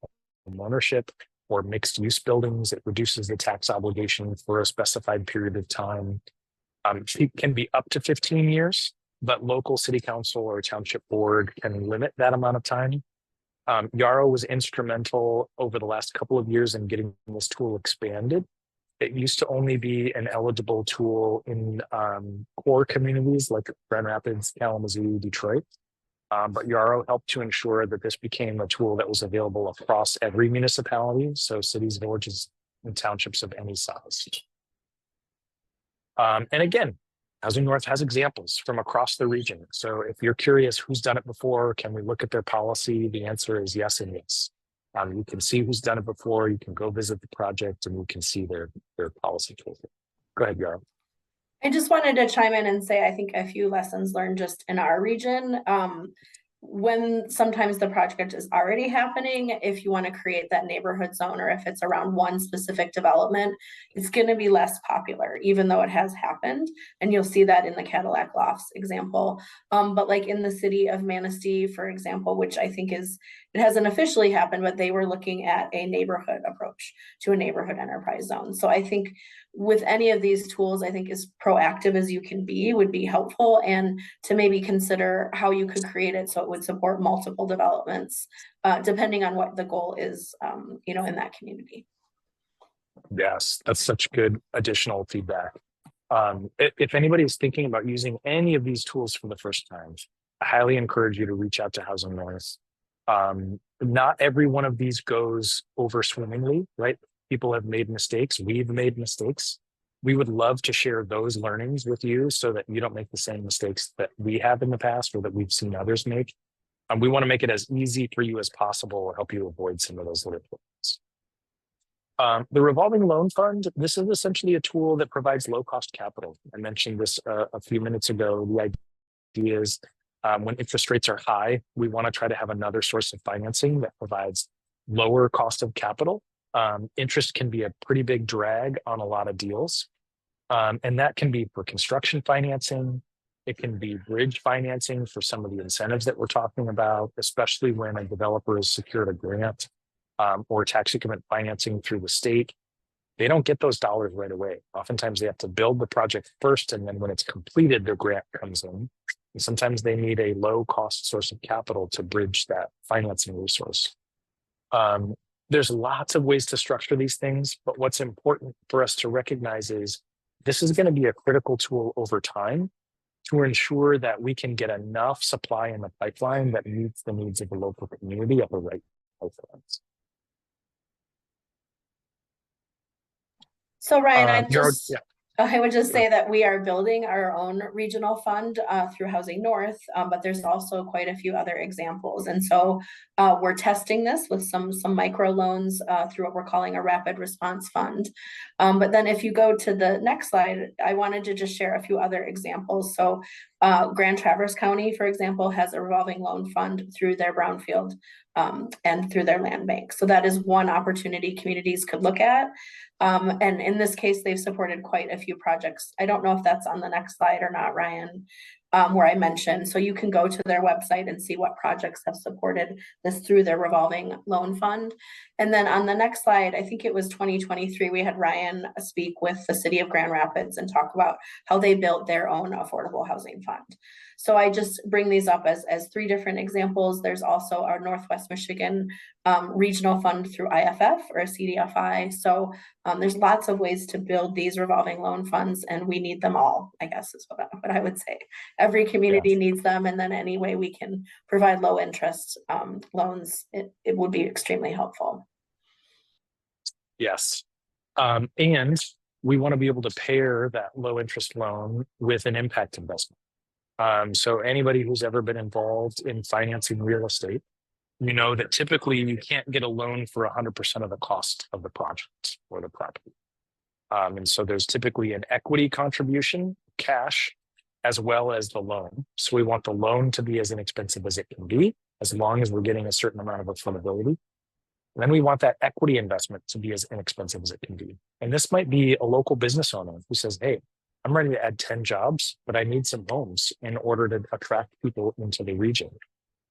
S3: home ownership or mixed use buildings. It reduces the tax obligation for a specified period of time. It can be up to 15 years, but local city council or township board can limit that amount of time. Yarrow was instrumental over the last couple of years in getting this tool expanded. It used to only be an eligible tool in core communities like Grand Rapids, Kalamazoo, Detroit. But Yarrow helped to ensure that this became a tool that was available across every municipality, so cities, villages, and townships of any size. And again, Housing North has examples from across the region. So if you're curious who's done it before, can we look at their policy? The answer is yes and yes. You can see who's done it before. You can go visit the project and you can see their policy toolkit. Go ahead, Yarrow.
S1: I just wanted to chime in and say, I think a few lessons learned just in our region. When sometimes the project is already happening, if you want to create that neighborhood zone or if it's around one specific development, it's going to be less popular, even though it has happened. And you'll see that in the Cadillac Lofts example. But like in the city of Manistee, for example, which I think it hasn't officially happened, but they were looking at a neighborhood approach to a neighborhood enterprise zone. So I think with any of these tools, I think as proactive as you can be would be helpful, and to maybe consider how you could create it so it would support multiple developments, depending on what the goal is, in that community.
S3: Yes, that's such good additional feedback. If anybody is thinking about using any of these tools for the first time, I highly encourage you to reach out to Housing North. Not every one of these goes over swimmingly, right? People have made mistakes. We've made mistakes. We would love to share those learnings with you so that you don't make the same mistakes that we have in the past or that we've seen others make. We want to make it as easy for you as possible, help you avoid some of those little problems. The revolving loan fund, this is essentially a tool that provides low-cost capital. I mentioned this a few minutes ago. The idea is when interest rates are high, we want to try to have another source of financing that provides lower cost of capital. Interest can be a pretty big drag on a lot of deals. And that can be for construction financing. It can be bridge financing for some of the incentives that we're talking about, especially when a developer has secured a grant or tax increment financing through the state. They don't get those dollars right away. Oftentimes they have to build the project first, and then when it's completed, the grant comes in. And sometimes they need a low cost source of capital to bridge that financing resource. There's lots of ways to structure these things, but what's important for us to recognize is this is going to be a critical tool over time to ensure that we can get enough supply in the pipeline that meets the needs of the local community at the right price.
S1: So Ryan, I would just
S3: Yeah.
S1: say that we are building our own regional fund through Housing North, but there's also quite a few other examples. And so we're testing this with some micro loans through what we're calling a rapid response fund. But then if you go to the next slide, I wanted to just share a few other examples. So Grand Traverse County, for example, has a revolving loan fund through their brownfield and through their land bank. So that is one opportunity communities could look at. And in this case, they've supported quite a few projects. I don't know if that's on the next slide or not, Ryan, where I mentioned. So you can go to their website and see what projects have supported this through their revolving loan fund. And then on the next slide, I think it was 2023, we had Ryan speak with the city of Grand Rapids and talk about how they built their own affordable housing fund. So I just bring these up as three different examples. There's also our Northwest Michigan regional fund through IFF or CDFI. So there's lots of ways to build these revolving loan funds, and we need them all, I guess is what I would say. Every community needs them, and then any way we can provide low interest loans, it would be extremely helpful.
S3: Yes. And we want to be able to pair that low interest loan with an impact investment. So anybody who's ever been involved in financing real estate, you know that typically you can't get a loan for 100% of the cost of the project or the property. And so there's typically an equity contribution, cash, as well as the loan. So we want the loan to be as inexpensive as it can be, as long as we're getting a certain amount of affordability. And then we want that equity investment to be as inexpensive as it can be. And this might be a local business owner who says, hey, I'm ready to add 10 jobs, but I need some homes in order to attract people into the region.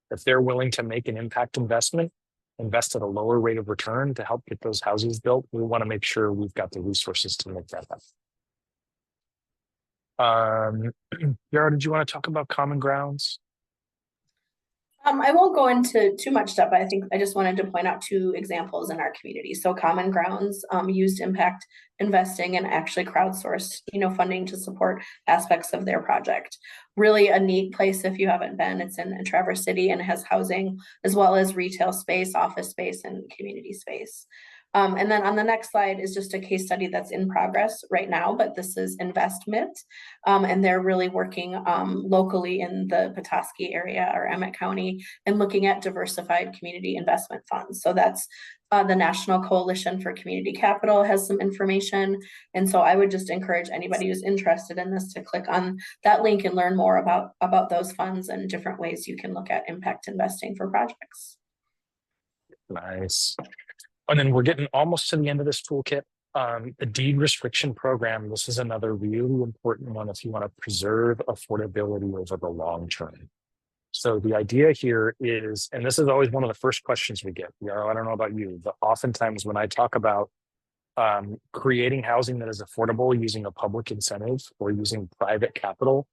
S3: If they're willing to make an impact investment, invest at a lower rate of return to help get those houses built, we want to make sure we've got the resources to make that happen. Yara, did you want to talk about common grounds?
S1: I won't go into too much stuff, but I think I just wanted to point out two examples in our community. So Common Grounds used impact investing and actually crowdsourced, funding to support aspects of their project. Really a neat place if you haven't been. It's in Traverse City and has housing as well as retail space, office space, and community space. And then on the next slide is just a case study that's in progress right now, but this is InvestMit, and they're really working locally in the Petoskey area or Emmett County and looking at diversified community investment funds. So that's the National Coalition for Community Capital has some information. And so I would just encourage anybody who's interested in this to click on that link and learn more about those funds and different ways you can look at impact investing for projects.
S3: Nice. And then we're getting almost to the end of this toolkit. The deed restriction program, this is another really important one if you want to preserve affordability over the long term. So the idea here is, and this is always one of the first questions we get, I don't know about you, but oftentimes when I talk about creating housing that is affordable using a public incentive or using private capital,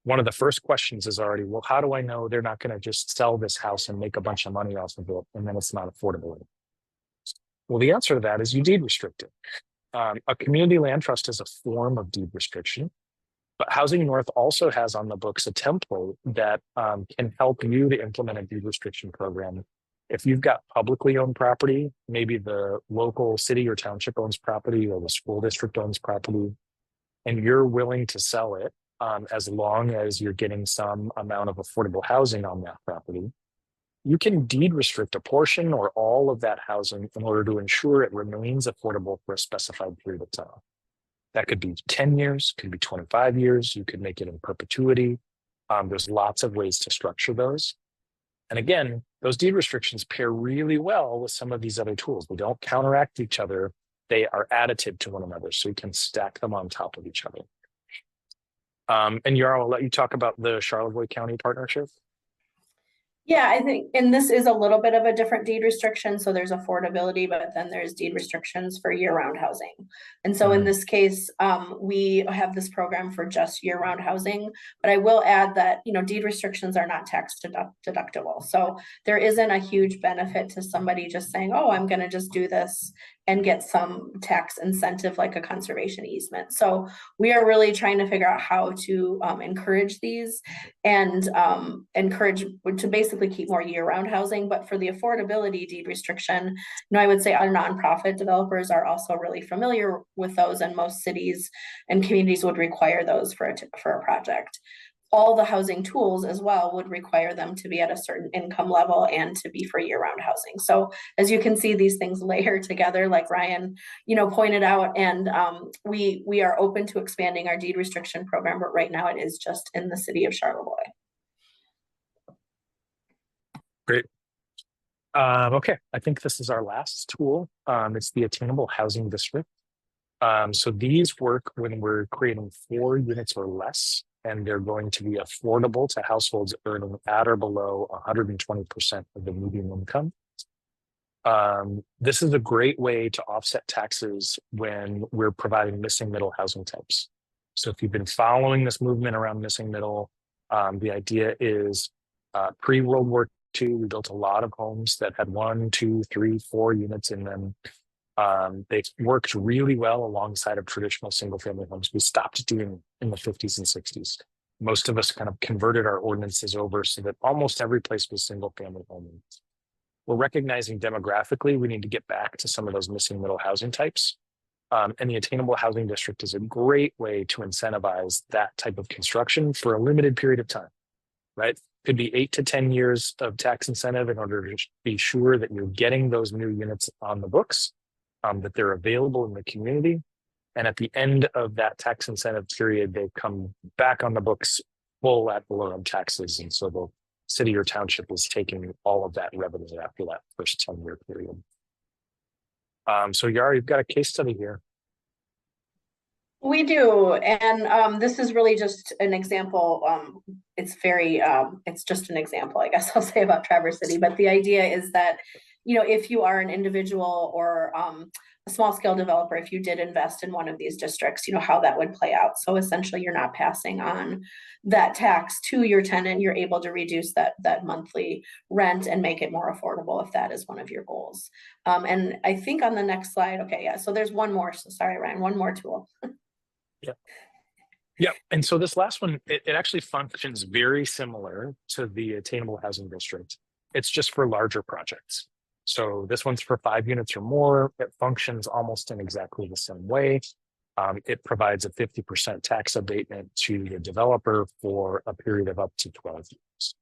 S3: one of the first questions is already, well, how do I know they're not going to just sell this house and make a bunch of money off of it and then it's not affordable? Well, the answer to that is you deed restrict it. A community land trust is a form of deed restriction, but Housing North also has on the books a template that can help you to implement a deed restriction program. If you've got publicly owned property, maybe the local city or township owns property or the school district owns property, and you're willing to sell it as long as you're getting some amount of affordable housing on that property, you can deed restrict a portion or all of that housing in order to ensure it remains affordable for a specified period of time. That could be 10 years, could be 25 years. You could make it in perpetuity. There's lots of ways to structure those. And again, those deed restrictions pair really well with some of these other tools. They don't counteract each other. They are additive to one another. So you can stack them on top of each other. And Yara, I'll let you talk about the Charlevoix County partnership.
S1: Yeah, I think, and this is a little bit of a different deed restriction. So there's affordability, but then there's deed restrictions for year-round housing. And so in this case, we have this program for just year-round housing. But I will add that, deed restrictions are not tax deductible. So there isn't a huge benefit to somebody just saying, oh, I'm going to just do this and get some tax incentive like a conservation easement. So we are really trying to figure out how to encourage these and encourage to basically keep more year-round housing. But for the affordability deed restriction, I would say our nonprofit developers are also really familiar with those, and most cities and communities would require those for a project. all the housing tools as well would require them to be at a certain income level and to be for year-round housing. So as you can see, these things layer together, like Ryan, pointed out, and we are open to expanding our deed restriction program, but right now it is just in the city of Charlevoix.
S3: Great. Okay, I think this is our last tool. It's the Attainable Housing District. So these work when we're creating 4 units or less, and they're going to be affordable to households earning at or below 120% of the median income. This is a great way to offset taxes when we're providing missing middle housing types. So if you've been following this movement around missing middle, the idea is pre-World War II, we built a lot of homes that had 1, 2, 3, 4 units in them. They worked really well alongside of traditional single-family homes. We stopped doing in the 50s and 60s. Most of us kind of converted our ordinances over so that almost every place was single-family homes. We're recognizing demographically we need to get back to some of those missing middle housing types. And the Attainable Housing District is a great way to incentivize that type of construction for a limited period of time, right? Could be 8 to 10 years of tax incentive in order to be sure that you're getting those new units on the books, that they're available in the community. And at the end of that tax incentive period, they come back on the books full ad valorem taxes. And so the city or township is taking all of that revenue after that first 10-year period. So Yara, you've got a case study here.
S1: We do, and this is really just an example. It's just an example, I guess I'll say, about Traverse City. But the idea is that, if you are an individual or a small scale developer, if you did invest in one of these districts, how that would play out. So essentially, you're not passing on that tax to your tenant. You're able to reduce that monthly rent and make it more affordable if that is one of your goals. And I think on the next slide, okay, yeah. So there's one more. So sorry, Ryan, one more tool.
S3: Yeah. And so this last one, it actually functions very similar to the Attainable Housing District. It's just for larger projects. So this one's for 5 units or more. It functions almost in exactly the same way. It provides a 50% tax abatement to the developer for a period of up to 12 years.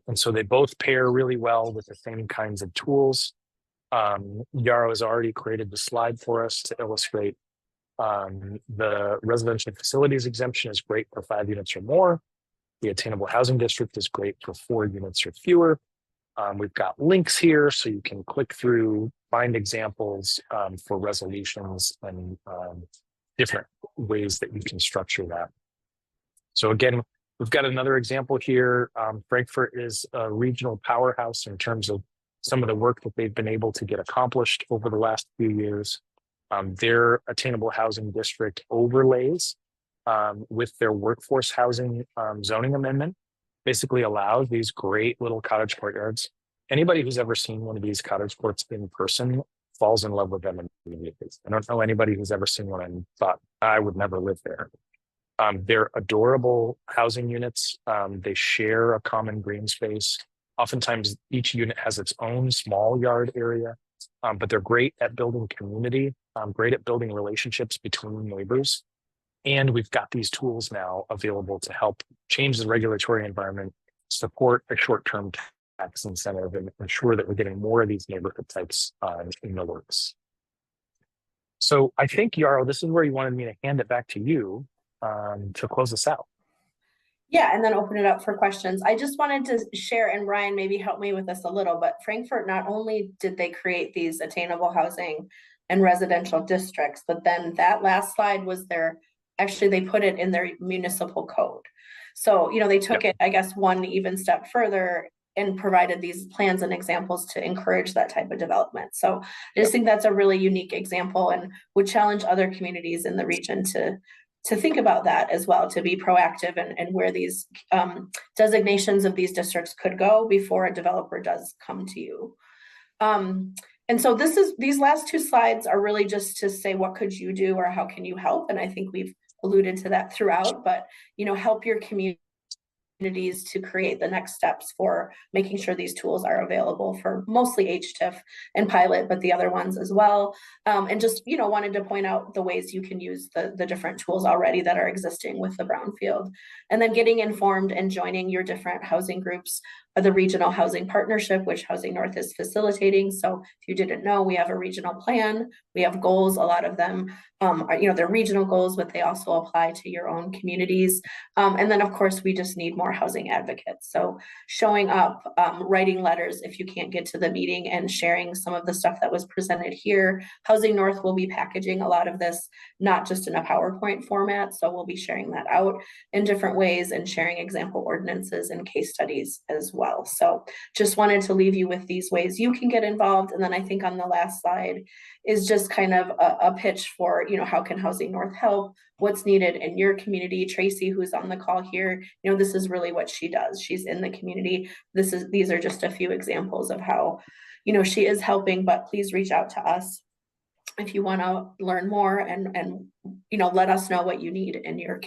S3: And so they both pair really well with the same kinds of tools. Yara has already created the slide for us to illustrate. The residential facilities exemption is great for 5 units or more. The Attainable Housing District is great for 4 units or fewer. We've got links here so you can click through, find examples for resolutions and different ways that you can structure that. So again, we've got another example here. Frankfurt is a regional powerhouse in terms of some of the work that they've been able to get accomplished over the last few years. Their Attainable Housing District overlays with their workforce housing zoning amendment basically allows these great little cottage courtyards. Anybody who's ever seen one of these cottage courts in person falls in love with them immediately. I don't know anybody who's ever seen one and thought, I would never live there. They're adorable housing units. They share a common green space. Oftentimes, each unit has its own small yard area, but they're great at building community, great at building relationships between neighbors. And we've got these tools now available to help change the regulatory environment, support a short-term tax incentive, and ensure that we're getting more of these neighborhood types in the works. So I think, Yarrow, this is where you wanted me to hand it back to you to close this out.
S1: Yeah, and then open it up for questions. I just wanted to share, and Ryan, maybe help me with this a little, but Frankfurt, not only did they create these attainable housing and residential districts, but then that last slide was actually they put it in their municipal code. So, they took it, I guess, one even step further and provided these plans and examples to encourage that type of development. So I just think that's a really unique example and would challenge other communities in the region to think about that as well, to be proactive and where these designations of these districts could go before a developer does come to you. And so these last 2 slides are really just to say, what could you do or how can you help? And I think we've alluded to that throughout, but, help your community communities to create the next steps for making sure these tools are available for mostly HTIF and pilot, but the other ones as well. And just, wanted to point out the ways you can use the different tools already that are existing with the Brownfield. And then getting informed and joining your different housing groups, the Regional Housing Partnership, which Housing North is facilitating. So if you didn't know, we have a regional plan, we have goals, a lot of them they're regional goals, but they also apply to your own communities. And then of course, we just need more housing advocates. So showing up, writing letters if you can't get to the meeting, and sharing some of the stuff that was presented here. Housing North will be packaging a lot of this, not just in a PowerPoint format. So we'll be sharing that out in different ways and sharing example ordinances and case studies as well. So just wanted to leave you with these ways you can get involved. And then I think on the last slide is just kind of a pitch for, how can Housing North help? What's needed in your community? Tracy, who's on the call here, this is really what she does. She's in the community. These are just a few examples of how, she is helping, but please reach out to us if you want to learn more and let us know what you need in your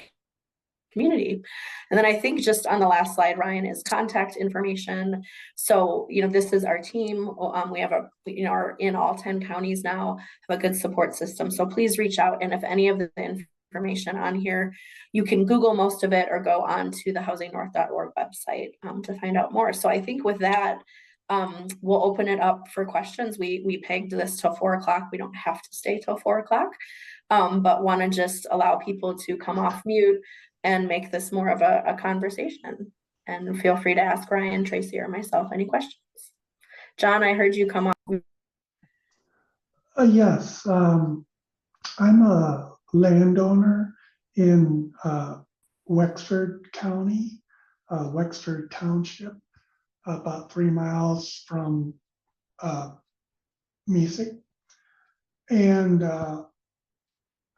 S1: community. And then I think just on the last slide, Ryan, is contact information. So, this is our team. We have are in all 10 counties now, have a good support system. So please reach out. And if any of the information on here, you can Google most of it or go on to the housingnorth.org website to find out more. So I think with that, we'll open it up for questions. We pegged this till 4 o'clock. We don't have to stay till 4 o'clock, but want to just allow people to come off mute and make this more of a conversation. And feel free to ask Ryan, Tracy, or myself any questions. John, I heard you come on.
S5: Yes, I'm a landowner in Wexford County, Wexford Township, about 3 miles from Mesick. And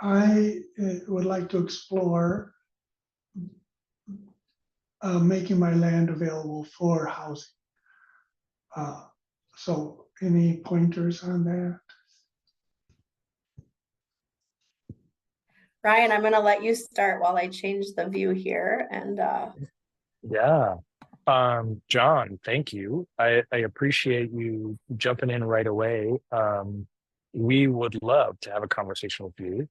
S5: I would like to explore making my land available for housing. So any pointers on that?
S1: Ryan, I'm going to let you start while I change the view here. And
S3: Yeah. John, thank you. I appreciate you jumping in right away. We would love to have a conversation with you.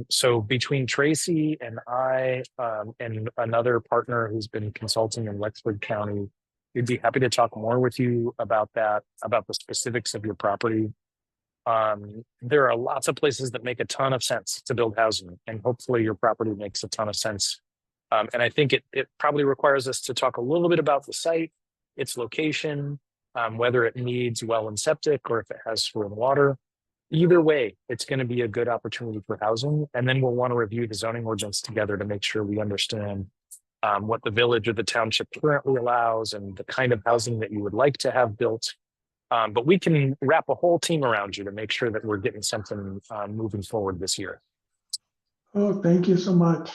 S3: So between Tracy and I, and another partner who's been consulting in Wexford County, we'd be happy to talk more with you about that, about the specifics of your property. There are lots of places that make a ton of sense to build housing, and hopefully your property makes a ton of sense. And I think it probably requires us to talk a little bit about the site, its location, whether it needs well and septic or if it has sewer and water. Either way, it's going to be a good opportunity for housing. And then we'll want to review the zoning ordinance together to make sure we understand what the village or the township currently allows and the kind of housing that you would like to have built. But we can wrap a whole team around you to make sure that we're getting something moving forward this year.
S5: Oh, thank you so much.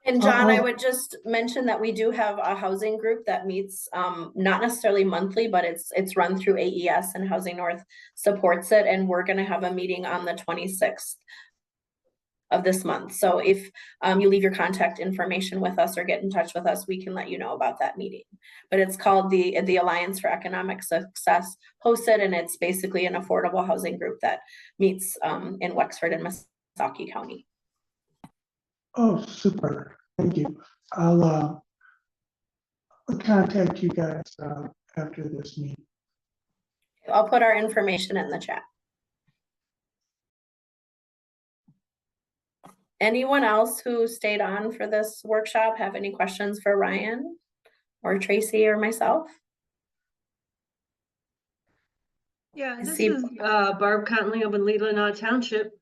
S1: And John, I would just mention that we do have a housing group that meets not necessarily monthly, but it's run through AES, and Housing North supports it. And we're going to have a meeting on the 26th of this month. So if you leave your contact information with us or get in touch with us, we can let you know about that meeting. But it's called the Alliance for Economic Success hosted, and it's basically an affordable housing group that meets in Wexford and Mesaki County.
S5: Oh, super. Thank you. I'll contact you guys after this meeting.
S1: I'll put our information in the chat. Anyone else who stayed on for this workshop have any questions for Ryan or Tracy or myself?
S6: Yeah, this is Barb Conley up in Leelanau Township.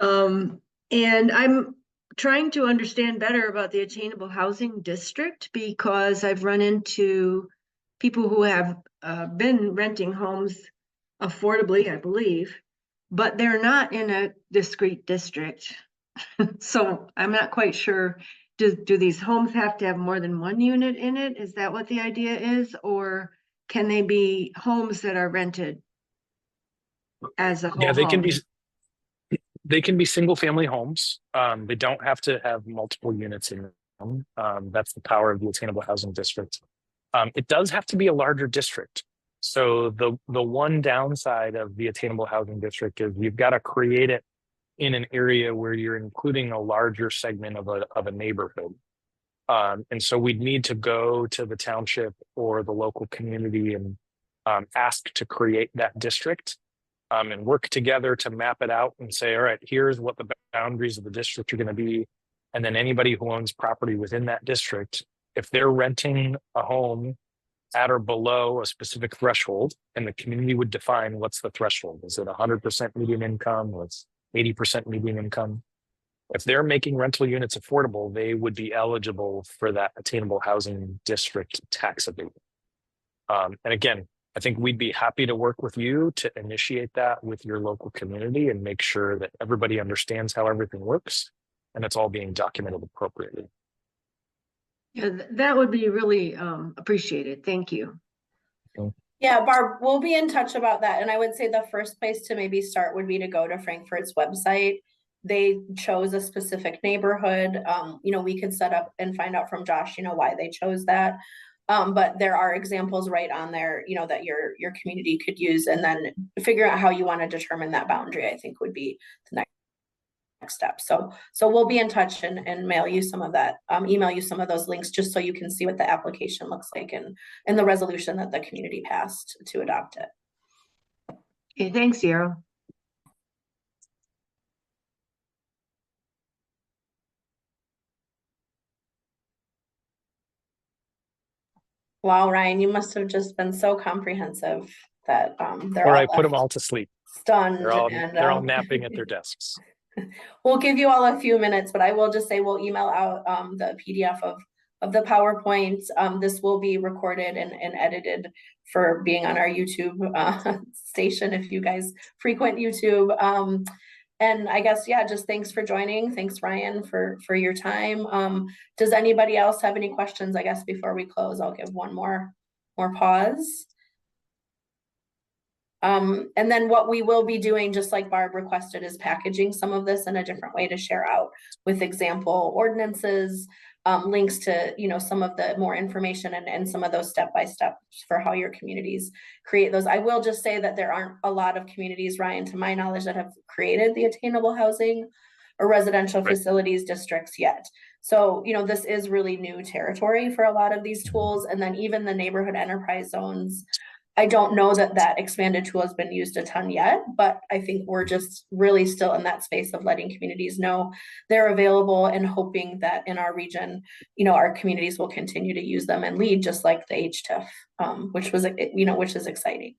S6: And I'm trying to understand better about the Attainable Housing District, because I've run into people who have been renting homes affordably, I believe, but they're not in a discrete district. So I'm not quite sure, do these homes have to have more than one unit in it? Is that what the idea is? Or can they be homes that are rented as a whole?
S3: Yeah,
S6: home?
S3: They can be single family homes. They don't have to have multiple units in That's the power of the Attainable Housing District. It does have to be a larger district. So the one downside of the Attainable Housing District is you've got to create it in an area where you're including a larger segment of a neighborhood. And so we'd need to go to the township or the local community and ask to create that district, and work together to map it out and say, all right, here's what the boundaries of the district are going to be. And then anybody who owns property within that district, if they're renting a home at or below a specific threshold, and the community would define what's the threshold. Is it 100% median income? Or it's 80% median income? If they're making rental units affordable, they would be eligible for that Attainable Housing District tax abatement. And again, I think we'd be happy to work with you to initiate that with your local community and make sure that everybody understands how everything works and it's all being documented appropriately.
S6: Yeah, that would be really appreciated. Thank you.
S1: Yeah, Barb, we'll be in touch about that. And I would say the first place to maybe start would be to go to Frankfurt's website. They chose a specific neighborhood. We could set up and find out from Josh, why they chose that. But there are examples right on there, that your community could use, and then figure out how you want to determine that boundary, I think would be the next step. So we'll be in touch and mail you some of that, email you some of those links just so you can see what the application looks like and the resolution that the community passed to adopt it.
S6: Okay, thanks, Yarrow.
S1: Wow, Ryan, you must have just been so comprehensive that they're
S3: Or
S1: all
S3: I put them all to sleep.
S1: stunned.
S3: They're all napping at their desks.
S1: We'll give you all a few minutes, but I will just say we'll email out the PDF of the PowerPoint. This will be recorded and edited for being on our YouTube station if you guys frequent YouTube. And I guess, yeah, just thanks for joining. Thanks, Ryan, for your time. Does anybody else have any questions? I guess before we close, I'll give one more pause. And then what we will be doing, just like Barb requested, is packaging some of this in a different way to share out with example ordinances, links to, some of the more information and some of those step-by-step for how your communities create those. I will just say that there aren't a lot of communities, Ryan, to my knowledge, that have created the attainable housing or residential facilities districts yet. So, this is really new territory for a lot of these tools. And then even the neighborhood enterprise zones, I don't know that expanded tool has been used a ton yet, but I think we're just really still in that space of letting communities know they're available and hoping that in our region, our communities will continue to use them and lead just like the HTIF, which is exciting.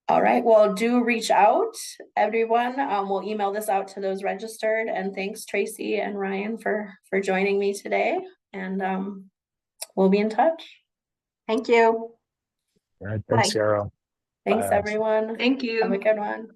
S1: All right, well, do reach out, everyone. We'll email this out to those registered, and thanks Tracy and Ryan for joining me today, and we'll be in touch.
S4: Thank you.
S3: All right, thanks,
S4: Bye.
S3: Yarrow.
S1: Thanks,
S3: Bye.
S1: everyone.
S6: Thank you.
S1: Have a good one.